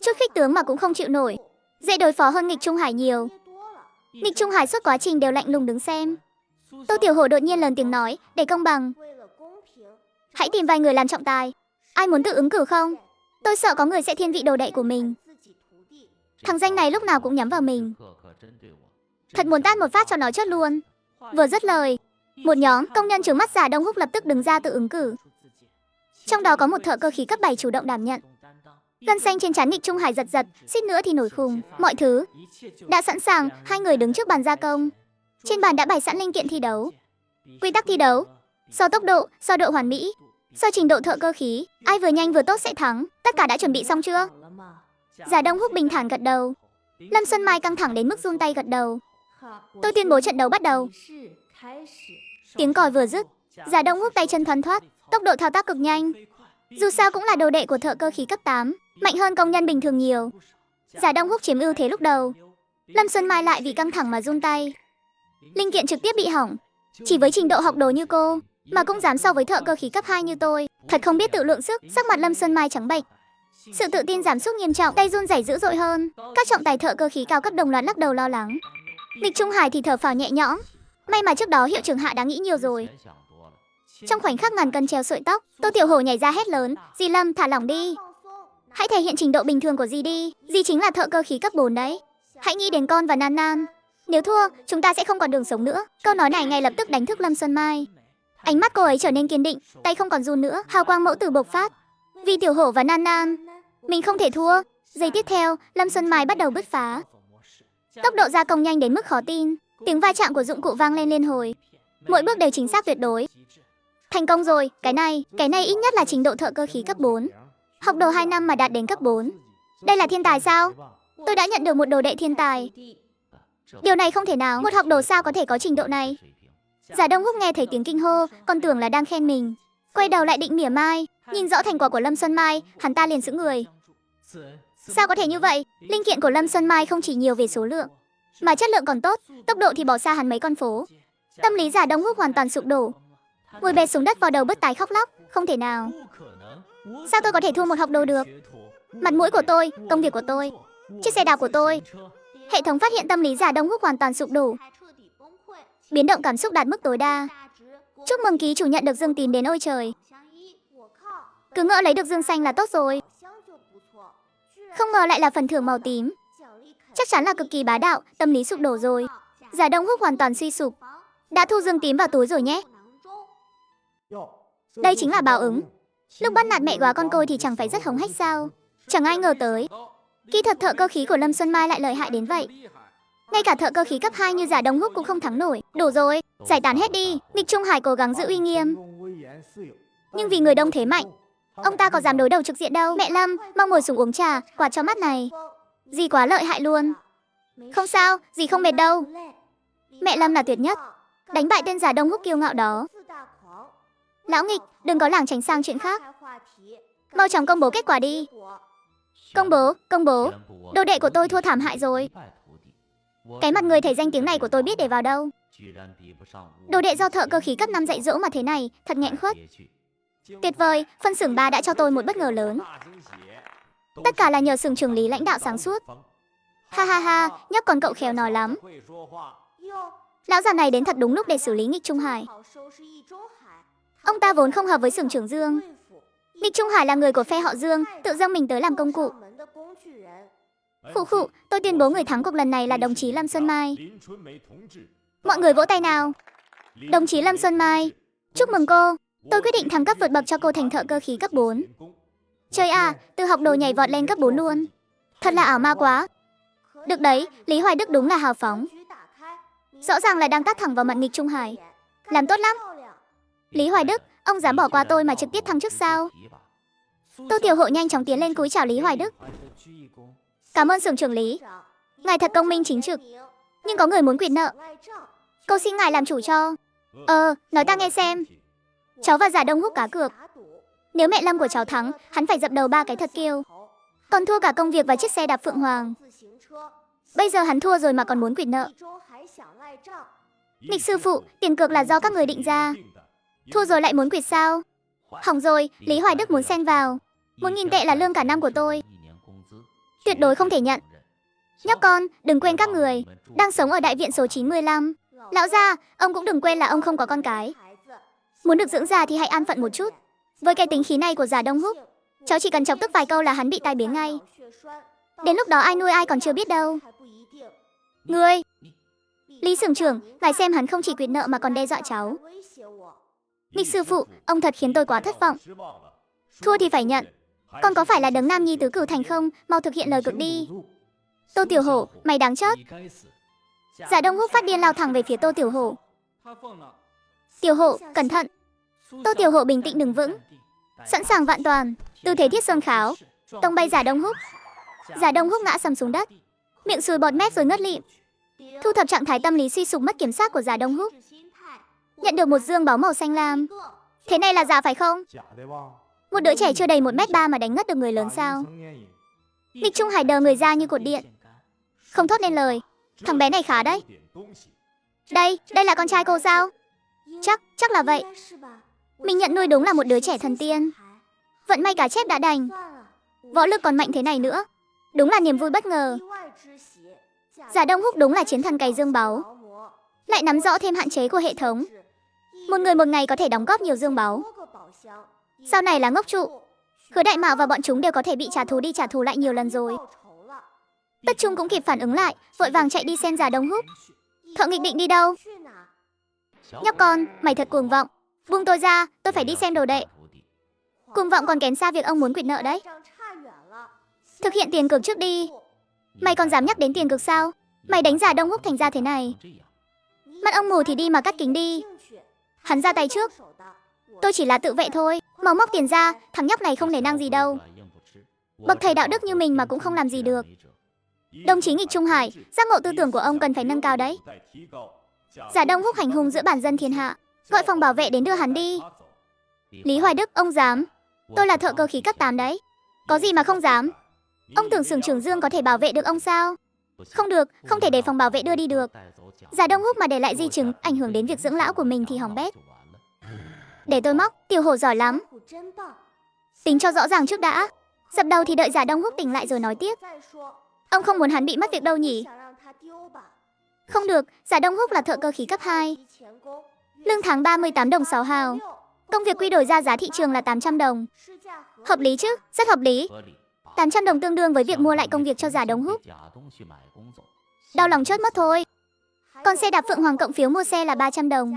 Chút khích tướng mà cũng không chịu nổi. dễ đối phó hơn Nghịch Trung Hải nhiều. Nghịch Trung Hải suốt quá trình đều lạnh lùng đứng xem. Tô Tiểu Hổ đột nhiên lớn tiếng nói, để công bằng, hãy tìm vài người làm trọng tài. Ai muốn tự ứng cử không? Tôi sợ có người sẽ thiên vị đồ đệ của mình. Thằng danh này lúc nào cũng nhắm vào mình. Thật muốn tát một phát cho nó chết luôn. Vừa dứt lời, một nhóm công nhân trừng mắt Giả Đông Húc lập tức đứng ra tự ứng cử. Trong đó có một thợ cơ khí cấp 7 chủ động đảm nhận. Gân xanh trên trán Nghịch Trung Hải giật giật, suýt nữa thì nổi khùng. Mọi thứ đã sẵn sàng, hai người đứng trước bàn gia công. Trên bàn đã bày sẵn linh kiện thi đấu. Quy tắc thi đấu: so tốc độ, so độ hoàn mỹ, so trình độ thợ cơ khí, ai vừa nhanh vừa tốt sẽ thắng. Tất cả đã chuẩn bị xong chưa? Giả Đông Húc bình thản gật đầu. Lâm Xuân Mai căng thẳng đến mức run tay gật đầu. Tôi tuyên bố trận đấu bắt đầu. Tiếng còi vừa dứt, Giả Đông Húc tay chân thoăn thoắt, tốc độ thao tác cực nhanh. Dù sao cũng là đồ đệ của thợ cơ khí cấp 8, mạnh hơn công nhân bình thường nhiều. Giả Đông Húc chiếm ưu thế lúc đầu. Lâm Xuân Mai lại vì căng thẳng mà run tay. Linh kiện trực tiếp bị hỏng. Chỉ với trình độ học đồ như cô mà cũng dám so với thợ cơ khí cấp 2 như tôi, thật không biết tự lượng sức. Sắc mặt Lâm Xuân Mai trắng bệch, sự tự tin giảm sút nghiêm trọng, tay run rẩy dữ dội hơn. Các trọng tài thợ cơ khí cao cấp đồng loạt lắc đầu lo lắng. Nghịch Trung Hải thì thở phào nhẹ nhõm. May mà trước đó hiệu trưởng Hạ đã nghĩ nhiều rồi. Trong khoảnh khắc ngàn cân treo sợi tóc, Tô Tiểu Hổ nhảy ra hét lớn, Dì Lâm thả lỏng đi. Hãy thể hiện trình độ bình thường của dì đi. Dì chính là thợ cơ khí cấp 4 đấy. Hãy nghĩ đến con và Nan Nan. Nếu thua, chúng ta sẽ không còn đường sống nữa. Câu nói này ngay lập tức đánh thức Lâm Xuân Mai. Ánh mắt cô ấy trở nên kiên định, tay không còn run nữa, hào quang mẫu tử bộc phát. Vì Tiểu Hổ và Nan Nan, mình không thể thua. Giây tiếp theo, Lâm Xuân Mai bắt đầu bứt phá. Tốc độ gia công nhanh đến mức khó tin. Tiếng va chạm của dụng cụ vang lên liên hồi. Mỗi bước đều chính xác tuyệt đối. Thành công rồi, cái này ít nhất là trình độ thợ cơ khí cấp 4. Học đồ 2 năm mà đạt đến cấp 4. Đây là thiên tài sao? Tôi đã nhận được một đồ đệ thiên tài. Điều này không thể nào, một học đồ sao có thể có trình độ này? Giả Đông Húc nghe thấy tiếng kinh hô, còn tưởng là đang khen mình. Quay đầu lại định mỉa mai, nhìn rõ thành quả của Lâm Xuân Mai, hắn ta liền sững người. Sao có thể như vậy? Linh kiện của Lâm Xuân Mai không chỉ nhiều về số lượng, mà chất lượng còn tốt, tốc độ thì bỏ xa hắn mấy con phố. Tâm lý Giả Đông Húc hoàn toàn sụp đổ. Ngồi bệt xuống đất vào đầu bứt tái khóc lóc, không thể nào. Sao tôi có thể thua một học đồ được? Mặt mũi của tôi, công việc của tôi, chiếc xe đạp của tôi. Hệ thống phát hiện tâm lý Giả Đông Húc hoàn toàn sụp đổ. Biến động cảm xúc đạt mức tối đa. Chúc mừng ký chủ nhận được dương tím đến ôi trời. Cứ ngỡ lấy được dương xanh là tốt rồi. Không ngờ lại là phần thưởng màu tím. Chắc chắn là cực kỳ bá đạo, tâm lý sụp đổ rồi. Giả Đông Húc hoàn toàn suy sụp. Đã thu dương tím vào túi rồi nhé. Đây chính là báo ứng. Lúc bắt nạt mẹ góa con côi thì chẳng phải rất hống hách sao? Chẳng ai ngờ tới, kỹ thuật thợ cơ khí của Lâm Xuân Mai lại lợi hại đến vậy. Ngay cả thợ cơ khí cấp 2 như Giả Đông Húc cũng không thắng nổi. Đủ rồi, giải tán hết đi. Nghịch Trung Hải cố gắng giữ uy nghiêm, nhưng vì người đông thế mạnh, ông ta có dám đối đầu trực diện đâu. Mẹ Lâm, mau ngồi xuống uống trà, quạt cho mắt này. Dì quá lợi hại luôn. Không sao, dì không mệt đâu. Mẹ Lâm là tuyệt nhất, đánh bại tên Giả Đông Húc kiêu ngạo đó. Lão Nghịch, đừng có lảng tránh sang chuyện khác. Mau chóng công bố kết quả đi. Công bố. Đồ đệ của tôi thua thảm hại rồi. Cái mặt người thầy danh tiếng này của tôi biết để vào đâu. Đồ đệ do thợ cơ khí cấp 5 dạy dỗ mà thế này, thật nghẹn khuất. Tuyệt vời, phân xưởng 3 đã cho tôi một bất ngờ lớn. Tất cả là nhờ xưởng trưởng Lý lãnh đạo sáng suốt. Ha ha ha, nhóc con cậu khéo nói lắm. Lão già này đến thật đúng lúc để xử lý Nghịch Trung Hải. Ông ta vốn không hợp với xưởng trưởng Dương. Nghịch Trung Hải là người của phe họ Dương, tự dâng mình tới làm công cụ. Khụ, tôi tuyên bố người thắng cuộc lần này là đồng chí Lâm Xuân Mai. Mọi người vỗ tay nào. Đồng chí Lâm Xuân Mai, chúc mừng cô. Tôi quyết định thăng cấp vượt bậc cho cô thành thợ cơ khí cấp 4. Trời à, từ học đồ nhảy vọt lên cấp 4 luôn. Thật là ảo ma quá. Được đấy, Lý Hoài Đức đúng là hào phóng. Rõ ràng là đang tát thẳng vào mặt Nghịch Trung Hải. Làm tốt lắm. Lý Hoài Đức, ông dám bỏ qua tôi mà trực tiếp thăng chức sao? Tô Tiểu Hổ nhanh chóng tiến lên cúi chào Lý Hoài Đức. Cảm ơn xưởng trưởng Lý. Ngài thật công minh chính trực. Nhưng có người muốn quyệt nợ. Cầu xin ngài làm chủ cho. Nói ta nghe xem. Cháu và Giả Đông Húc cá cược. Nếu mẹ Lâm của cháu thắng, hắn phải dập đầu 3 cái thật kiêu. Còn thua cả công việc và chiếc xe đạp Phượng Hoàng. Bây giờ hắn thua rồi mà còn muốn quyệt nợ. Nghịch sư phụ, tiền cược là do các người định ra. Thua rồi lại muốn quyệt sao? Hỏng rồi, Lý Hoài Đức muốn xen vào. 1.000 tệ là lương cả năm của tôi. Tuyệt đối không thể nhận. Nhóc con, đừng quên các người đang sống ở đại viện số 95. Lão gia, ông cũng đừng quên là ông không có con cái. Muốn được dưỡng già thì hãy an phận một chút. Với cái tính khí này của già Đông Húc, cháu chỉ cần chọc tức vài câu là hắn bị tai biến ngay. Đến lúc đó ai nuôi ai còn chưa biết đâu. Ngươi, Lý Sưởng trưởng, ngài xem hắn không chỉ quyệt nợ mà còn đe dọa cháu. Nghịch sư phụ, ông thật khiến tôi quá thất vọng. Thua thì phải nhận. Con có phải là đấng nam nhi tứ cửu thành không? Mau thực hiện lời cực đi. Tô Tiểu Hổ, mày đáng chót. Giả Đông Húc phát điên lao thẳng về phía Tô Tiểu Hổ. Tiểu Hổ, cẩn thận. Tô Tiểu Hổ bình tĩnh đứng vững, sẵn sàng vạn toàn, tư thế thiết sơn kháo, tông bay Giả Đông Húc. Giả Đông Húc ngã sầm xuống đất, miệng sùi bọt mép rồi ngất lịm. Thu thập trạng thái tâm lý suy sụp mất kiểm soát của Giả Đông Húc. Nhận được một dương báu màu xanh lam. Thế này là giả phải không? Một đứa trẻ chưa đầy 1m3 mà đánh ngất được người lớn sao? Nghịch Trung Hải đờ người ra như cột điện, không thốt nên lời. Thằng bé này khá đấy. Đây là con trai cô sao? Chắc là vậy. Mình nhận nuôi đúng là một đứa trẻ thần tiên. Vận may cả chép đã đành, võ lực còn mạnh thế này nữa. Đúng là niềm vui bất ngờ. Giả Đông Húc đúng là chiến thần cày dương báu, lại nắm rõ thêm hạn chế của hệ thống. Một người một ngày có thể đóng góp nhiều dương báu. Sau này là ngốc trụ, Hứa Đại Mạo và bọn chúng đều có thể bị trả thù đi trả thù lại nhiều lần rồi. Tất Trung cũng kịp phản ứng lại, vội vàng chạy đi xem Giả Đông Húc. Thợ nghịch định đi đâu? Nhóc con, mày thật cuồng vọng. Buông tôi ra, tôi phải đi xem đồ đệ. Cuồng vọng còn kém xa việc ông muốn quỵt nợ đấy. Thực hiện tiền cược trước đi. Mày còn dám nhắc đến tiền cược sao? Mày đánh Giả Đông Húc thành ra thế này. Mắt ông mù thì đi mà cắt kính đi. Hắn ra tay trước. Tôi chỉ là tự vệ thôi. Mau móc tiền ra, thằng nhóc này không nể nang gì đâu. Bậc thầy đạo đức như mình mà cũng không làm gì được. Đồng chí Nghịch Trung Hải, giác ngộ tư tưởng của ông cần phải nâng cao đấy. Giả Đông Húc hành hung giữa bản dân thiên hạ, gọi phòng bảo vệ đến đưa hắn đi. Lý Hoài Đức, ông dám? Tôi là thợ cơ khí cấp 8 đấy. Có gì mà không dám? Ông tưởng Xưởng trưởng Dương có thể bảo vệ được ông sao? Không được, không thể để phòng bảo vệ đưa đi được. Giả Đông Húc mà để lại di chứng ảnh hưởng đến việc dưỡng lão của mình thì hỏng bét. Để tôi móc, Tiểu Hổ giỏi lắm. Tính cho rõ ràng trước đã. Dập đầu thì đợi Giả Đông Húc tỉnh lại rồi nói tiếp. Ông không muốn hắn bị mất việc đâu nhỉ? Không được, Giả Đông Húc là thợ cơ khí cấp 2. Lương tháng 38 đồng 6 hào. Công việc quy đổi ra giá thị trường là 800 đồng. Hợp lý chứ? Rất hợp lý. 800 đồng tương đương với việc mua lại công việc cho Giả Đông Húc. Đau lòng chớt mất thôi. Còn xe đạp Phượng Hoàng cộng phiếu mua xe là 300 đồng.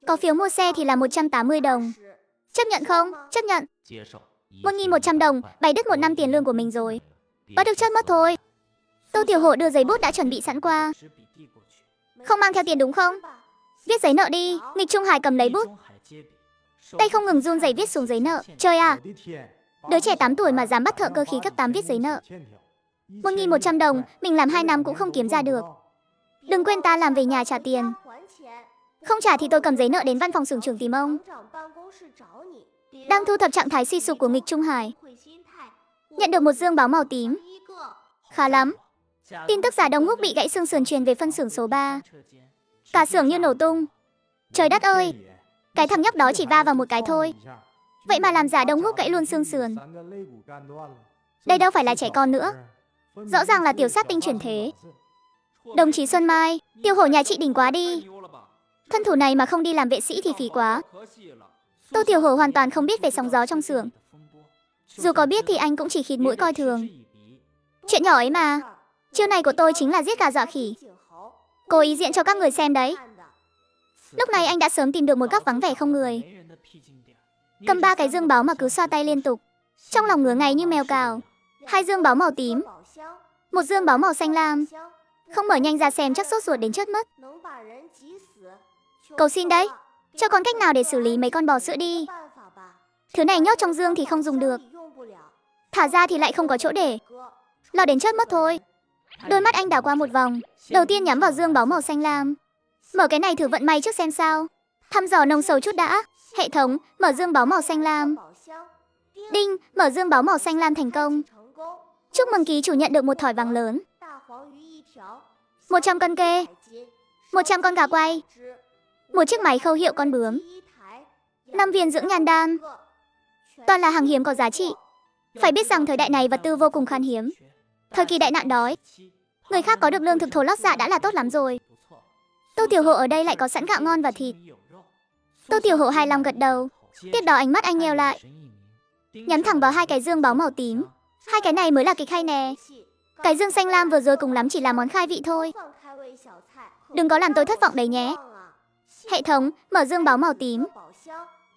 Có phiếu mua xe thì là 180 đồng. Chấp nhận không? Chấp nhận. 1.100 đồng, bày đứt 1 năm tiền lương của mình rồi. Bắt được chớt mất thôi. Tô Tiểu Hổ đưa giấy bút đã chuẩn bị sẵn qua. Không mang theo tiền đúng không? Viết giấy nợ đi. Nghịch Trung Hải cầm lấy bút, tay không ngừng run rẩy viết xuống giấy nợ. Trời à, đứa trẻ 8 tuổi mà dám bắt thợ cơ khí cấp 8 viết giấy nợ. 1.100 đồng, mình làm 2 năm cũng không kiếm ra được. Đừng quên ta làm về nhà trả tiền. Không trả thì tôi cầm giấy nợ đến văn phòng xưởng trưởng tìm ông. Đang thu thập trạng thái suy sụp của Nghịch Trung Hải, nhận được một dương báo màu tím. Khá lắm. Tin tức Giả Đông Húc bị gãy xương sườn truyền về phân xưởng số 3. Cả xưởng như nổ tung. Trời đất ơi, cái thằng nhóc đó chỉ va vào một cái thôi, vậy mà làm Giả Đông Húc gãy luôn xương sườn. Đây đâu phải là trẻ con nữa, rõ ràng là tiểu sát tinh chuyển thế. Đồng chí Xuân Mai, Tiểu Hổ nhà chị đỉnh quá đi. Thân thủ này mà không đi làm vệ sĩ thì phí quá. Tô Tiểu Hổ hoàn toàn không biết về sóng gió trong xưởng. Dù có biết thì anh cũng chỉ khịt mũi coi thường. Chuyện nhỏ ấy mà. Chiêu này của tôi chính là giết gà dọa khỉ. Cố ý diễn cho các người xem đấy. Lúc này anh đã sớm tìm được một góc vắng vẻ không người, cầm 3 cái dương báo mà cứ xoa tay liên tục, trong lòng ngứa ngáy như mèo cào. 2 dương báo màu tím, 1 dương báo màu xanh lam. Không mở nhanh ra xem chắc sốt ruột đến chớt mất. Cầu xin đấy, cho con cách nào để xử lý mấy con bò sữa đi. Thứ này nhốt trong dương thì không dùng được, thả ra thì lại không có chỗ để. Lo đến chớt mất thôi. Đôi mắt anh đảo qua một vòng, đầu tiên nhắm vào dương báo màu xanh lam. Mở cái này thử vận may trước xem sao. Thăm dò nồng sầu chút đã. Hệ thống, mở dương báo màu xanh lam. Đinh, mở dương báo màu xanh lam thành công. Chúc mừng ký chủ nhận được một thỏi vàng lớn, 100 cân kê, 100 con gà quay, 1 chiếc máy khâu hiệu con bướm, 5 viên dưỡng nhan đan. Toàn là hàng hiếm có giá trị. Phải biết rằng thời đại này vật tư vô cùng khan hiếm. Thời kỳ đại nạn đói, người khác có được lương thực thổ lót dạ đã là tốt lắm rồi. Tô Tiểu Hộ ở đây lại có sẵn gạo ngon và thịt. Tô Tiểu Hộ hài lòng gật đầu. Tiếp đó ánh mắt anh nheo lại, nhắm thẳng vào hai cái dương báu màu tím. Hai cái này mới là kịch hay nè. Cái dương xanh lam vừa rồi cùng lắm chỉ là món khai vị thôi. Đừng có làm tôi thất vọng đấy nhé. Hệ thống, mở dương báu màu tím.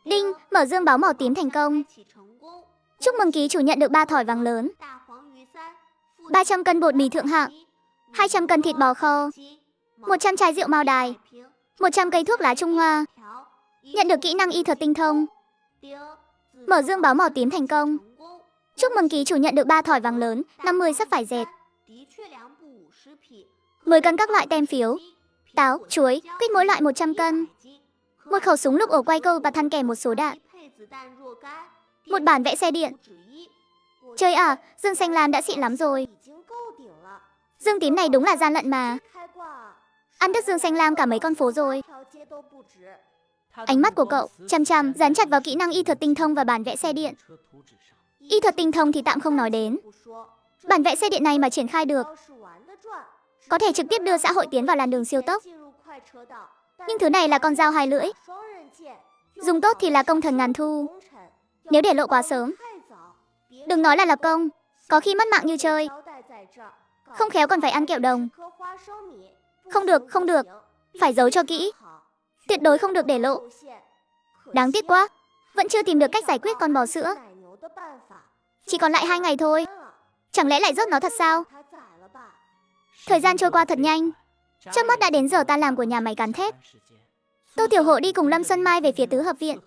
Đinh, mở dương báu màu tím thành công. Chúc mừng ký chủ nhận được 3 thỏi vàng lớn, 300 cân bột mì thượng hạng, 200 cân thịt bò kho, 100 chai rượu Mao Đài, 100 cây thuốc lá Trung Hoa. Nhận được kỹ năng y thuật tinh thông. Mở dương báu màu tím thành công. Chúc mừng ký chủ nhận được 3 thỏi vàng lớn, 50 sấp vải dệt, 10 cân các loại tem phiếu, táo, chuối, quýt mỗi loại 100 cân, một khẩu súng lục ổ quay câu và thăn kèm một số đạn, một bản vẽ xe điện. Trời à, dương xanh lam đã xịn lắm rồi. Dương tím này đúng là gian lận mà. Ăn đứt dương xanh lam cả mấy con phố rồi. Ánh mắt của cậu chăm chăm dán chặt vào kỹ năng y thuật tinh thông và bản vẽ xe điện. Y thuật tinh thông thì tạm không nói đến. Bản vẽ xe điện này mà triển khai được, có thể trực tiếp đưa xã hội tiến vào làn đường siêu tốc. Nhưng thứ này là con dao hai lưỡi. Dùng tốt thì là công thần ngàn thu. Nếu để lộ quá sớm, đừng nói là lập công, có khi mất mạng như chơi. Không khéo còn phải ăn kẹo đồng. Không được, không được. Phải giấu cho kỹ. Tuyệt đối không được để lộ. Đáng tiếc quá, vẫn chưa tìm được cách giải quyết con bò sữa. Chỉ còn lại 2 ngày thôi. Chẳng lẽ lại rốt nó thật sao? Thời gian trôi qua thật nhanh. Trước mắt đã đến giờ tan làm của nhà máy cán thép. Tô Tiểu Hộ đi cùng Lâm Xuân Mai về phía tứ hợp viện.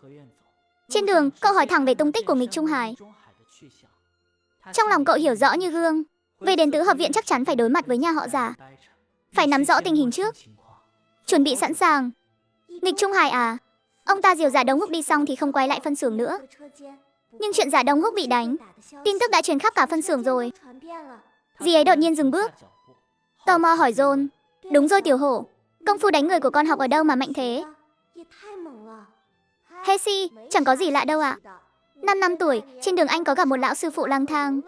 Trên đường, cậu hỏi thẳng về tung tích của nghịch Trung Hải. Trong lòng cậu hiểu rõ như gương, về đến tứ hợp viện chắc chắn phải đối mặt với nhà họ Giả. Phải nắm rõ tình hình trước, chuẩn bị sẵn sàng. Nghịch Trung Hải à? Ông ta diều Giả Đông Húc đi xong thì không quay lại phân xưởng nữa. Nhưng chuyện Giả Đông Húc bị đánh, tin tức đã truyền khắp cả phân xưởng rồi. Dì ấy đột nhiên dừng bước, tò mò hỏi dồn. Đúng rồi Tiểu Hổ, công phu đánh người của con học ở đâu mà mạnh thế? Hesi, chẳng có gì lạ đâu ạ. 5 năm tuổi, trên đường anh có gặp một lão sư phụ lang thang.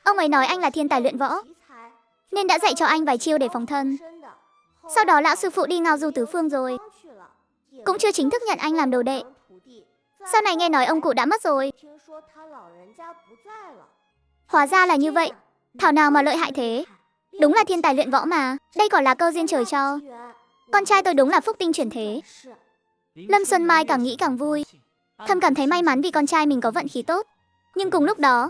Ông ấy nói anh là thiên tài luyện võ, nên đã dạy cho anh vài chiêu để phòng thân. Sau đó lão sư phụ đi ngao du tứ phương rồi, cũng chưa chính thức nhận anh làm đồ đệ. Sau này nghe nói ông cụ đã mất rồi. Hóa ra là như vậy. Thảo nào mà lợi hại thế. Đúng là thiên tài luyện võ mà. Đây còn là cơ duyên trời cho. Con trai tôi đúng là phúc tinh chuyển thế. Lâm Xuân Mai càng nghĩ càng vui, thầm cảm thấy may mắn vì con trai mình có vận khí tốt. Nhưng cùng lúc đó,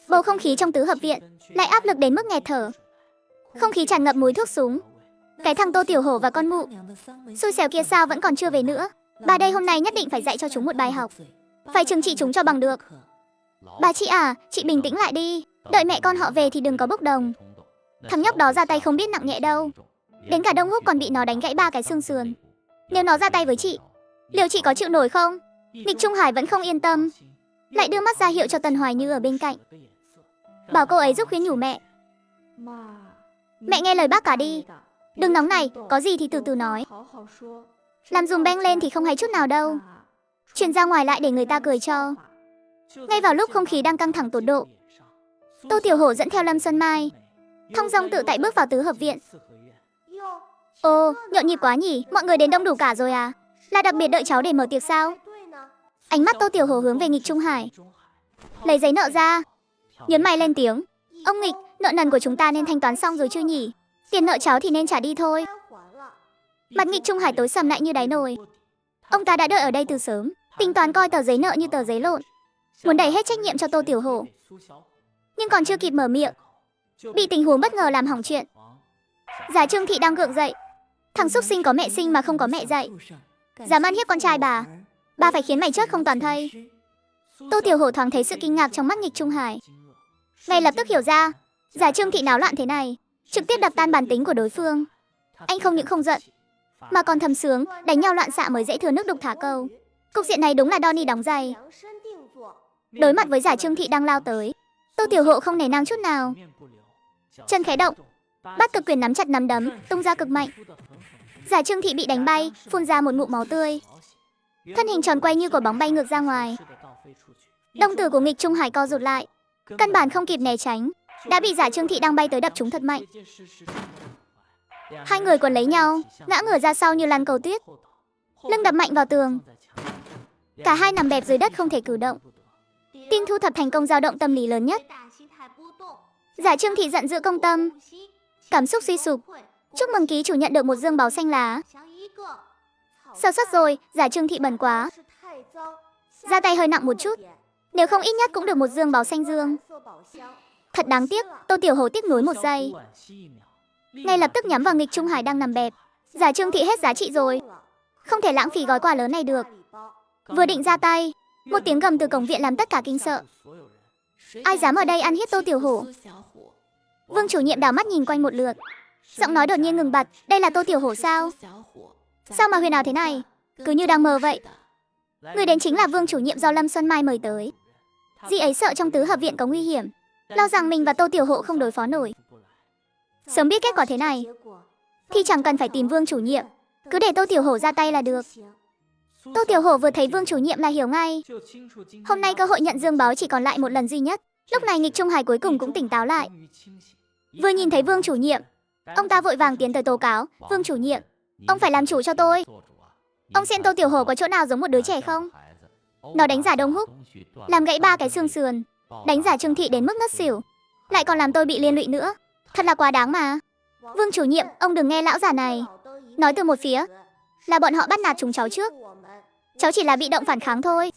bầu không khí trong tứ hợp viện lại áp lực đến mức nghẹt thở. Không khí tràn ngập mùi thuốc súng. Cái thằng Tô Tiểu Hổ và con mụ xui xẻo kia sao vẫn còn chưa về nữa. Bà đây hôm nay nhất định phải dạy cho chúng một bài học, phải trừng trị chúng cho bằng được. Bà chị à, chị bình tĩnh lại đi. Đợi mẹ con họ về thì đừng có bốc đồng. Thằng nhóc đó ra tay không biết nặng nhẹ đâu. Đến cả Đông Húc còn bị nó đánh gãy 3 cái xương sườn. Nếu nó ra tay với chị, liệu chị có chịu nổi không? Nghịch Trung Hải vẫn không yên tâm, lại đưa mắt ra hiệu cho Tần Hoài Như ở bên cạnh, bảo cô ấy giúp khuyên nhủ mẹ. Mẹ nghe lời bác cả đi. Đừng nóng này, có gì thì từ từ nói. Làm dùm beng lên thì không hay chút nào đâu. Truyền ra ngoài lại để người ta cười cho. Ngay vào lúc không khí đang căng thẳng tột độ, Tô Tiểu Hổ dẫn theo Lâm Xuân Mai thong dong tự tại bước vào tứ hợp viện. Ồ, nhộn nhịp quá nhỉ, mọi người đến đông đủ cả rồi à? Là đặc biệt đợi cháu để mở tiệc sao? Ánh mắt Tô Tiểu Hổ hướng về nghịch Trung Hải, lấy giấy nợ ra, nhớn mày lên tiếng. Ông nghịch, nợ nần của chúng ta nên thanh toán xong rồi chưa nhỉ? Tiền nợ cháu thì nên trả đi thôi. Mặt nghịch Trung Hải tối sầm lại như đáy nồi. Ông ta đã đợi ở đây từ sớm, tính toán coi tờ giấy nợ như tờ giấy lộn, muốn đẩy hết trách nhiệm cho Tô Tiểu Hổ. Nhưng còn chưa kịp mở miệng, bị tình huống bất ngờ làm hỏng chuyện. Giả Trương Thị đang gượng dậy. Thằng xúc sinh có mẹ sinh mà không có mẹ dạy, dám ăn hiếp con trai bà phải khiến mày chết không toàn thây. Tô Tiểu Hổ thoáng thấy sự kinh ngạc trong mắt nghịch Trung Hải, ngay lập tức hiểu ra, Giả Trương Thị náo loạn thế này, trực tiếp đập tan bản tính của đối phương. Anh không những không giận, mà còn thầm sướng, đánh nhau loạn xạ mới dễ thừa nước đục thả câu. Cục diện này đúng là Donnie đóng giày. Đối mặt với Giả Trương Thị đang lao tới, Tô Tiểu Hổ không nể nang chút nào. Chân khẽ động, bắt cực quyền nắm chặt nắm đấm, tung ra cực mạnh. Giả Trương Thị bị đánh bay, phun ra một ngụm máu tươi, thân hình tròn quay như quả bóng bay ngược ra ngoài. Đồng tử của nghịch Trung Hải co rụt lại, căn bản không kịp né tránh, đã bị Giả Trương Thị đang bay tới đập trúng thật mạnh. Hai người quấn lấy nhau, ngã ngửa ra sau như lăn cầu tuyết, lưng đập mạnh vào tường. Cả hai nằm bẹp dưới đất không thể cử động. Tin thu thập thành công dao động tâm lý lớn nhất. Giả Trương Thị giận dữ công tâm, cảm xúc suy sụp. Chúc mừng ký chủ nhận được một dương báu xanh lá. Sơ suất rồi, Giả Trương Thị bẩn quá. Ra tay hơi nặng một chút. Nếu không ít nhất cũng được một dương báu xanh dương. Thật đáng tiếc, Tô Tiểu Hổ tiếc nuối một giây. Ngay lập tức nhắm vào Nghịch Trung Hải đang nằm bẹp. Giả Trương Thị hết giá trị rồi. Không thể lãng phí gói quà lớn này được. Vừa định ra tay, một tiếng gầm từ cổng viện làm tất cả kinh sợ. Ai dám ở đây ăn hiếp Tô Tiểu Hổ? Vương chủ nhiệm đảo mắt nhìn quanh một lượt. Giọng nói đột nhiên ngừng bặt. Đây là Tô Tiểu Hổ sao? Sao mà huyền ảo thế này? Cứ như đang mơ vậy. Người đến chính là Vương chủ nhiệm do Lâm Xuân Mai mời tới. Dì ấy sợ trong tứ hợp viện có nguy hiểm, lo rằng mình và Tô Tiểu Hổ không đối phó nổi. Sớm biết kết quả thế này thì chẳng cần phải tìm Vương chủ nhiệm, cứ để Tô Tiểu Hổ ra tay là được. Tô Tiểu Hổ vừa thấy Vương chủ nhiệm là hiểu ngay. Hôm nay cơ hội nhận dương báu chỉ còn lại một lần duy nhất. Lúc này Nghịch Trung Hải cuối cùng cũng tỉnh táo lại. Vừa nhìn thấy Vương chủ nhiệm, ông ta vội vàng tiến tới tố cáo. Vương chủ nhiệm, ông phải làm chủ cho tôi. Ông xem Tô Tiểu Hổ có chỗ nào giống một đứa trẻ không? Nó đánh Giả Đông Húc, làm gãy 3 cái xương sườn, đánh Giả Trương Thị đến mức ngất xỉu, lại còn làm tôi bị liên lụy nữa. Thật là quá đáng mà. Vương chủ nhiệm, ông đừng nghe lão già này nói từ một phía, là bọn họ bắt nạt chúng cháu trước. Cháu chỉ là bị động phản kháng thôi.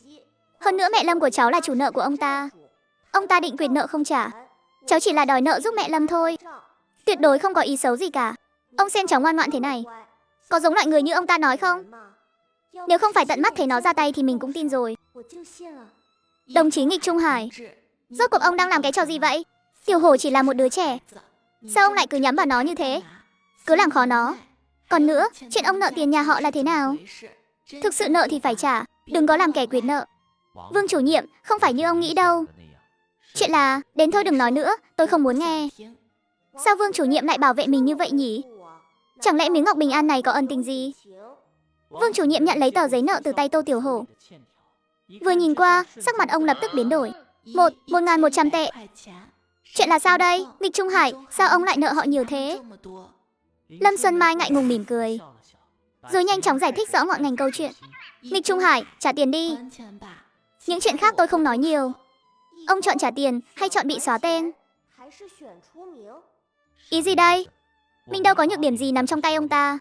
Hơn nữa mẹ Lâm của cháu là chủ nợ của ông ta. Ông ta định quyệt nợ không trả. Cháu chỉ là đòi nợ giúp mẹ Lâm thôi. Tuyệt đối không có ý xấu gì cả. Ông xem cháu ngoan ngoãn thế này, có giống loại người như ông ta nói không? Nếu không phải tận mắt thấy nó ra tay thì mình cũng tin rồi. Đồng chí Nghịch Trung Hải, rốt cuộc ông đang làm cái trò gì vậy? Tiểu Hổ chỉ là một đứa trẻ, sao ông lại cứ nhắm vào nó như thế? Cứ làm khó nó. Còn nữa, chuyện ông nợ tiền nhà họ là thế nào? Thực sự nợ thì phải trả, đừng có làm kẻ quyệt nợ. Vương chủ nhiệm, không phải như ông nghĩ đâu. Chuyện là, đến thôi đừng nói nữa, tôi không muốn nghe. Sao Vương chủ nhiệm lại bảo vệ mình như vậy nhỉ? Chẳng lẽ miếng ngọc bình an này có ân tình gì? Vương chủ nhiệm nhận lấy tờ giấy nợ từ tay Tô Tiểu Hổ. Vừa nhìn qua, sắc mặt ông lập tức biến đổi. 1.100 tệ. Chuyện là sao đây? Nghịch Trung Hải, sao ông lại nợ họ nhiều thế? Lâm Xuân Mai ngại ngùng mỉm cười, rồi nhanh chóng giải thích rõ ngọn ngành câu chuyện. Nghịch Trung Hải, trả tiền đi. Những chuyện khác tôi không nói nhiều. Ông chọn trả tiền hay chọn bị xóa tên? Ý gì đây? Mình đâu có nhược điểm gì nằm trong tay ông ta.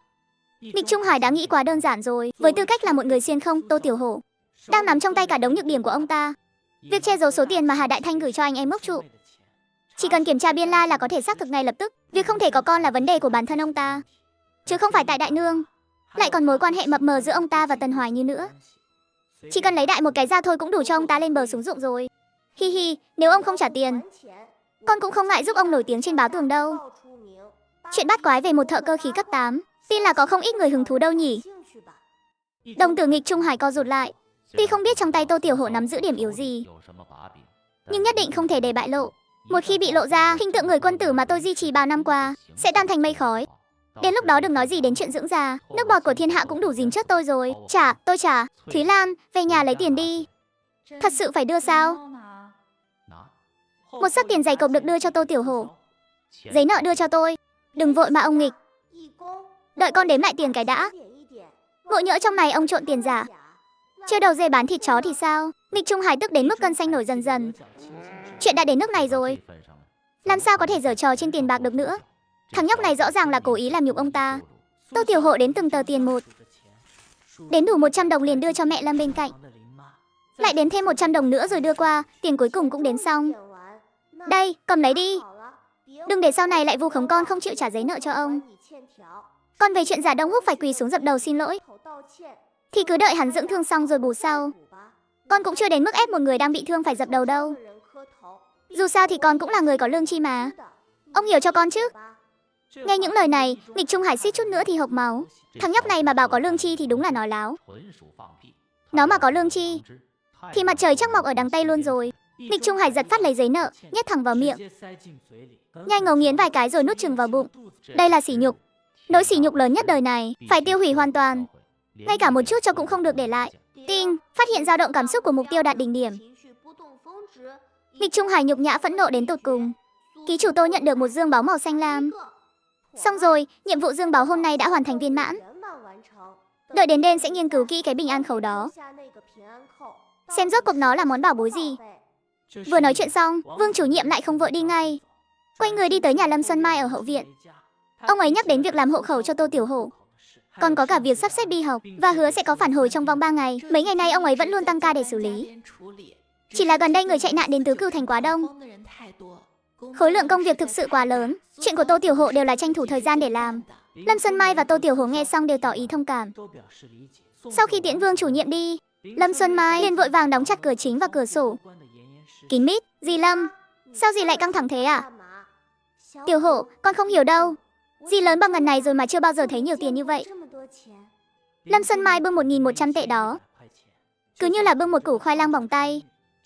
Nghịch Trung Hải đã nghĩ quá đơn giản rồi. Với tư cách là một người xuyên không, Tô Tiểu Hổ đang nắm trong tay cả đống nhược điểm của ông ta. Việc che giấu số tiền mà Hà Đại Thanh gửi cho anh em Mốc Trụ, chỉ cần kiểm tra biên lai là có thể xác thực ngay lập tức. Việc không thể có con là vấn đề của bản thân ông ta, chứ không phải tại Đại Nương. Lại còn mối quan hệ mập mờ giữa ông ta và Tần Hoài Như nữa. Chỉ cần lấy đại một cái ra thôi cũng đủ cho ông ta lên bờ xuống ruộng rồi. Hi hi, nếu ông không trả tiền, con cũng không ngại giúp ông nổi tiếng trên báo tường đâu. Chuyện bắt quái về một thợ cơ khí cấp 8, tin là có không ít người hứng thú đâu nhỉ. Đồng tử Nghịch Trung Hải co rụt lại. Tuy không biết trong tay Tô Tiểu Hổ nắm giữ điểm yếu gì, nhưng nhất định không thể để bại lộ. Một khi bị lộ ra, hình tượng người quân tử mà tôi duy trì bao năm qua sẽ tan thành mây khói. Đến lúc đó đừng nói gì đến chuyện dưỡng già, nước bọt của thiên hạ cũng đủ dìm chết tôi rồi. Tôi trả. Thúy Lan, về nhà lấy tiền đi. Thật sự phải đưa sao? Một xấp tiền dày cộp được đưa cho Tô Tiểu Hổ. Giấy nợ đưa cho tôi. Đừng vội mà ông Nghịch, đợi con đếm lại tiền cái đã. Ngộ nhỡ trong này ông trộn tiền giả, chưa đầu dê bán thịt chó thì sao? Nghịch Trung Hải tức đến mức cơn xanh nổi dần dần. Chuyện đã đến nước này rồi, làm sao có thể giở trò trên tiền bạc được nữa? Thằng nhóc này rõ ràng là cố ý làm nhục ông ta. Tô Tiểu Hổ đếm từng tờ tiền một, đến đủ 100 đồng liền đưa cho mẹ Lâm bên cạnh, lại đếm thêm 100 đồng nữa rồi đưa qua. Tiền cuối cùng cũng đếm xong. Đây, cầm lấy đi. Đừng để sau này lại vu khống con không chịu trả giấy nợ cho ông. Còn về chuyện Giả Đông Húc phải quỳ xuống dập đầu xin lỗi, thì cứ đợi hắn dưỡng thương xong rồi bù sau. Con cũng chưa đến mức ép một người đang bị thương phải dập đầu đâu. Dù sao thì con cũng là người có lương tri mà. Ông hiểu cho con chứ? Nghe những lời này, Nghịch Trung Hải suýt chút nữa thì hộc máu. Thằng nhóc này mà bảo có lương tri thì đúng là nói láo. Nó mà có lương tri thì mặt trời chắc mọc ở đằng Tây luôn rồi. Nghịch Trung Hải giật phát lấy giấy nợ, nhét thẳng vào miệng, nhai ngấu nghiến vài cái rồi nuốt chừng vào bụng. Đây là sỉ nhục, nỗi sỉ nhục lớn nhất đời này, phải tiêu hủy hoàn toàn, ngay cả một chút cho cũng không được để lại. Tinh, phát hiện dao động cảm xúc của mục tiêu đạt đỉnh điểm. Nghịch Trung Hải nhục nhã phẫn nộ đến tột cùng. Ký chủ Tô nhận được một dương báu màu xanh lam. Xong rồi, nhiệm vụ dương báu hôm nay đã hoàn thành viên mãn. Đợi đến đêm sẽ nghiên cứu kỹ cái bình an khẩu đó, xem rốt cuộc nó là món bảo bối gì. Vừa nói chuyện xong, Vương chủ nhiệm lại không vội đi ngay. Quay người đi tới nhà Lâm Xuân Mai ở hậu viện. Ông ấy nhắc đến việc làm hộ khẩu cho Tô Tiểu Hổ, còn có cả việc sắp xếp đi học và hứa sẽ có phản hồi trong vòng 3 ngày. Mấy ngày nay ông ấy vẫn luôn tăng ca để xử lý. Chỉ là gần đây người chạy nạn đến Tứ Cửu Thành quá đông, khối lượng công việc thực sự quá lớn. Chuyện của Tô Tiểu Hổ đều là tranh thủ thời gian để làm. Lâm Xuân Mai và Tô Tiểu Hổ nghe xong đều tỏ ý thông cảm. Sau khi tiễn Vương chủ nhiệm đi, Lâm Xuân Mai liền vội vàng đóng chặt cửa chính và cửa sổ. Kín mít, dì Lâm, sao dì lại căng thẳng thế à? Tiểu Hổ, con không hiểu đâu. Dì lớn bằng ngần này rồi mà chưa bao giờ thấy nhiều tiền như vậy. Lâm Xuân Mai bưng 1.100 tệ đó, cứ như là bưng một củ khoai lang bỏng tay,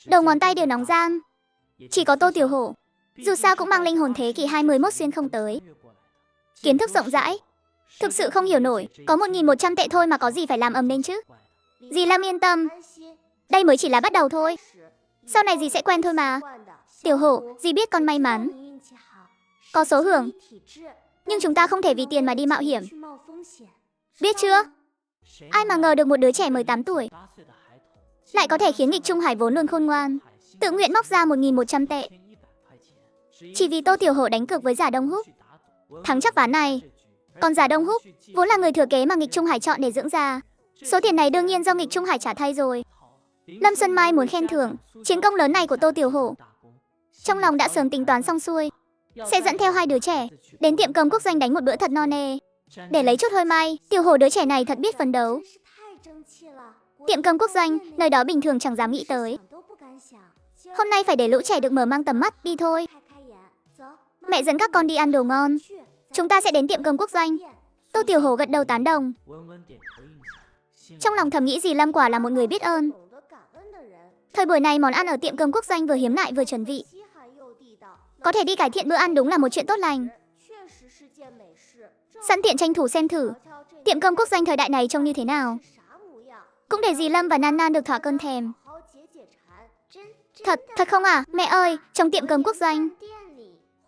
đầu ngón tay đều nóng ran. Chỉ có Tô Tiểu Hổ, dù sao cũng mang linh hồn thế kỷ 21 xuyên không tới, kiến thức rộng rãi, thực sự không hiểu nổi. Có 1.100 tệ thôi mà có gì phải làm ầm lên chứ. Dì Lâm yên tâm, đây mới chỉ là bắt đầu thôi, sau này dì sẽ quen thôi mà. Tiểu Hổ, dì biết con may mắn, có số hưởng, nhưng chúng ta không thể vì tiền mà đi mạo hiểm, biết chưa? Ai mà ngờ được một đứa trẻ 18 tuổi lại có thể khiến nghịch Trung Hải vốn luôn khôn ngoan tự nguyện móc ra 1.100 tệ chỉ vì Tô Tiểu Hổ đánh cược với Giả Đông Húc, thắng chắc ván này. Còn Giả Đông Húc vốn là người thừa kế mà nghịch Trung Hải chọn để dưỡng già, số tiền này đương nhiên do nghịch Trung Hải trả thay rồi. Lâm Xuân Mai muốn khen thưởng chiến công lớn này của Tô Tiểu Hổ, trong lòng đã sớm tính toán xong xuôi, sẽ dẫn theo hai đứa trẻ đến tiệm cơm quốc doanh đánh một bữa thật no nê để lấy chút hơi may. Tiểu Hổ đứa trẻ này thật biết phấn đấu. Tiệm cơm quốc doanh, nơi đó bình thường chẳng dám nghĩ tới. Hôm nay phải để lũ trẻ được mở mang tầm mắt. Đi thôi, mẹ dẫn các con đi ăn đồ ngon, chúng ta sẽ đến tiệm cơm quốc doanh. Tô Tiểu Hổ gật đầu tán đồng, trong lòng thầm nghĩ dì Lâm quả là một người biết ơn. Thời buổi này món ăn ở tiệm cơm quốc doanh vừa hiếm lại vừa chuẩn vị, có thể đi cải thiện bữa ăn đúng là một chuyện tốt lành. Sẵn tiện tranh thủ xem thử tiệm cơm quốc doanh thời đại này trông như thế nào, cũng để dì Lâm và Nan Nan được thỏa cơn thèm. Thật không à? Mẹ ơi, trong tiệm cơm quốc doanh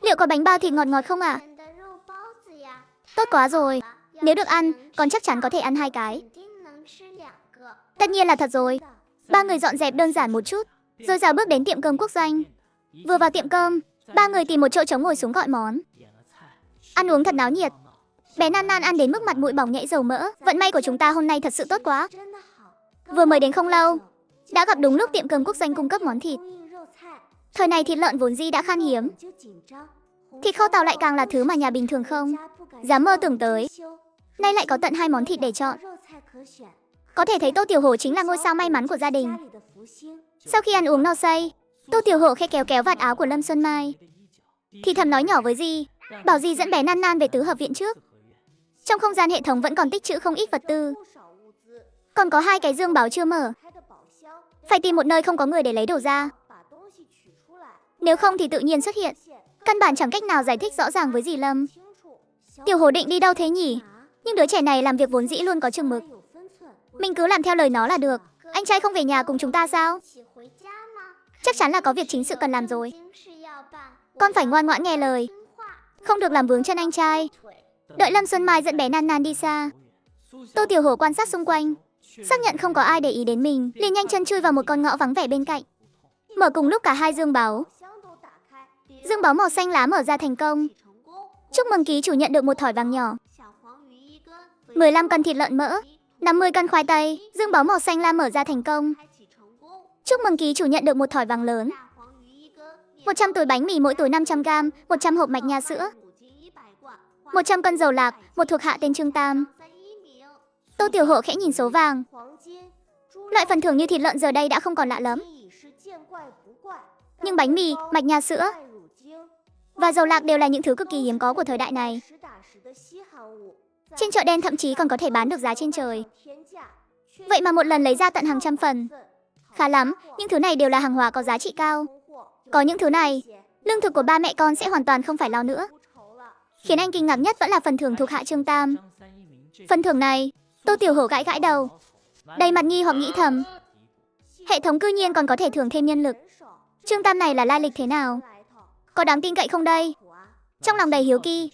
liệu có bánh bao thịt ngọt ngọt không ạ? Tốt quá rồi, nếu được ăn, con chắc chắn có thể ăn 2 cái. Tất nhiên là thật rồi. Ba người dọn dẹp đơn giản một chút, rồi rào bước đến tiệm cơm quốc doanh. Vừa vào tiệm cơm, ba người tìm một chỗ trống ngồi xuống gọi món. Ăn uống thật náo nhiệt. Bé Nan Nan ăn đến mức mặt mũi bỏng nhảy dầu mỡ. Vận may của chúng ta hôm nay thật sự tốt quá. Vừa mới đến không lâu, đã gặp đúng lúc tiệm cơm quốc doanh cung cấp món thịt. Thời này thịt lợn vốn dĩ đã khan hiếm, thịt kho tàu lại càng là thứ mà nhà bình thường không dám mơ tưởng tới. Nay lại có tận 2 món thịt để chọn. Có thể thấy Tô Tiểu Hổ chính là ngôi sao may mắn của gia đình. Sau khi ăn uống no say, Tô Tiểu Hổ khe kéo kéo vạt áo của Lâm Xuân Mai, thì thầm nói nhỏ với dì, bảo dì dẫn bé Nan Nan về tứ hợp viện trước. Trong không gian hệ thống vẫn còn tích trữ không ít vật tư, còn có 2 cái dương báu chưa mở, phải tìm một nơi không có người để lấy đồ ra. Nếu không thì tự nhiên xuất hiện, căn bản chẳng cách nào giải thích rõ ràng với dì Lâm. Tiểu Hổ định đi đâu thế nhỉ? Nhưng đứa trẻ này làm việc vốn dĩ luôn có chừng mực, mình cứ làm theo lời nó là được. Anh trai không về nhà cùng chúng ta sao? Chắc chắn là có việc chính sự cần làm rồi. Con phải ngoan ngoãn nghe lời, không được làm vướng chân anh trai. Đợi Lâm Xuân Mai dẫn bé Nan Nan đi xa, Tô Tiểu Hổ quan sát xung quanh, xác nhận không có ai để ý đến mình, liền nhanh chân chui vào một con ngõ vắng vẻ bên cạnh, mở cùng lúc cả 2 dương báu. Dương báu màu xanh lá mở ra thành công. Chúc mừng ký chủ nhận được một thỏi vàng nhỏ, 15 cân thịt lợn mỡ, 50 cân khoai tây. Dương báu màu xanh lam mở ra thành công. Chúc mừng ký chủ nhận được một thỏi vàng lớn, 100 túi bánh mì mỗi túi 500g, 100 hộp mạch nha sữa, 100 cân dầu lạc, một thuộc hạ tên Trương Tam. Tô Tiểu Hổ khẽ nhìn số vàng. Loại phần thưởng như thịt lợn giờ đây đã không còn lạ lắm, nhưng bánh mì, mạch nha sữa và dầu lạc đều là những thứ cực kỳ hiếm có của thời đại này. Trên chợ đen thậm chí còn có thể bán được giá trên trời. Vậy mà một lần lấy ra tận hàng trăm phần. Khá lắm, những thứ này đều là hàng hóa có giá trị cao. Có những thứ này, lương thực của ba mẹ con sẽ hoàn toàn không phải lo nữa. Khiến anh kinh ngạc nhất vẫn là phần thưởng thuộc hạ Trương Tam. Phần thưởng này, Tô Tiểu Hổ gãi gãi đầu, đầy mặt nghi hoặc nghĩ thầm, hệ thống cư nhiên còn có thể thưởng thêm nhân lực. Trương Tam này là lai lịch thế nào? Có đáng tin cậy không đây? Trong lòng đầy hiếu kỳ,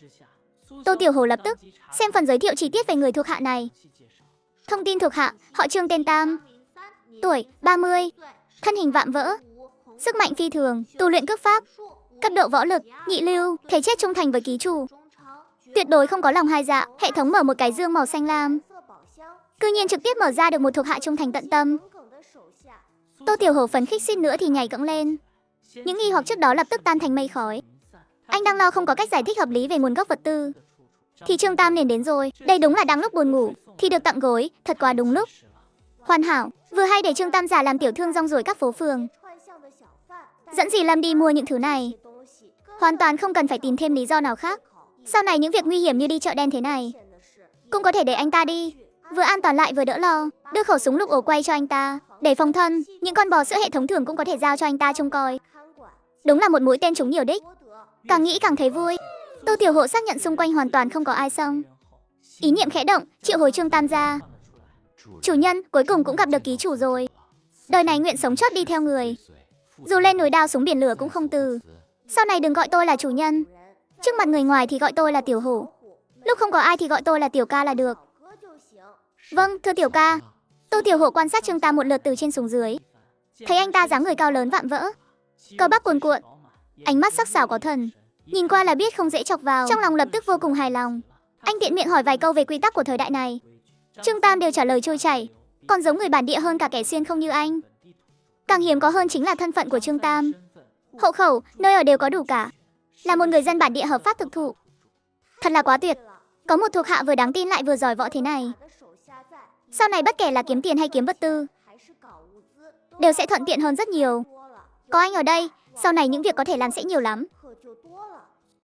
Tô Tiểu Hổ lập tức xem phần giới thiệu chi tiết về người thuộc hạ này. Thông tin thuộc hạ, họ Trương tên Tam, tuổi 30, thân hình vạm vỡ, sức mạnh phi thường, tu luyện cước pháp, cấp độ võ lực nhị lưu, thể chất trung thành với ký chủ, tuyệt đối không có lòng hai dạ. Hệ thống mở một cái dương màu xanh lam, cư nhiên trực tiếp mở ra được một thuộc hạ trung thành tận tâm. Tô Tiểu Hổ phấn khích suýt nữa thì nhảy cẫng lên. Những nghi hoặc trước đó lập tức tan thành mây khói. Anh đang lo không có cách giải thích hợp lý về nguồn gốc vật tư, thì Trương Tam liền đến rồi. Đây đúng là đang lúc buồn ngủ thì được tặng gối, thật quá đúng lúc. Hoàn hảo, vừa hay để Trương Tam giả làm tiểu thương rong ruổi các phố phường, dẫn dì Lâm đi mua những thứ này. Hoàn toàn không cần phải tìm thêm lý do nào khác. Sau này những việc nguy hiểm như đi chợ đen thế này cũng có thể để anh ta đi, vừa an toàn lại vừa đỡ lo. Đưa khẩu súng lục ổ quay cho anh ta để phòng thân. Những con bò sữa hệ thống thường cũng có thể giao cho anh ta trông coi. Đúng là một mũi tên trúng nhiều đích. Càng nghĩ càng thấy vui. Tô Tiểu Hổ xác nhận xung quanh hoàn toàn không có ai xong, ý niệm khẽ động, triệu hồi Trương Tam ra. Chủ nhân, cuối cùng cũng gặp được ký chủ rồi. Đời này nguyện sống chót đi theo người, dù lên núi đao xuống biển lửa cũng không từ. Sau này đừng gọi tôi là chủ nhân, trước mặt người ngoài thì gọi tôi là Tiểu Hổ, lúc không có ai thì gọi tôi là Tiểu Ca là được. Vâng, thưa Tiểu Ca. Tô Tiểu Hổ quan sát Trương Tam một lượt từ trên xuống dưới, thấy anh ta dáng người cao lớn vạm vỡ, cơ bắp cuồn cuộn, ánh mắt sắc sảo có thần, nhìn qua là biết không dễ chọc vào. Trong lòng lập tức vô cùng hài lòng. Anh tiện miệng hỏi vài câu về quy tắc của thời đại này. Trương Tam đều trả lời trôi chảy, còn giống người bản địa hơn cả kẻ xuyên không như anh. Càng hiếm có hơn chính là thân phận của Trương Tam. Hộ khẩu, nơi ở đều có đủ cả, là một người dân bản địa hợp pháp thực thụ. Thật là quá tuyệt, có một thuộc hạ vừa đáng tin lại vừa giỏi võ thế này. Sau này bất kể là kiếm tiền hay kiếm vật tư đều sẽ thuận tiện hơn rất nhiều. Có anh ở đây, sau này những việc có thể làm sẽ nhiều lắm.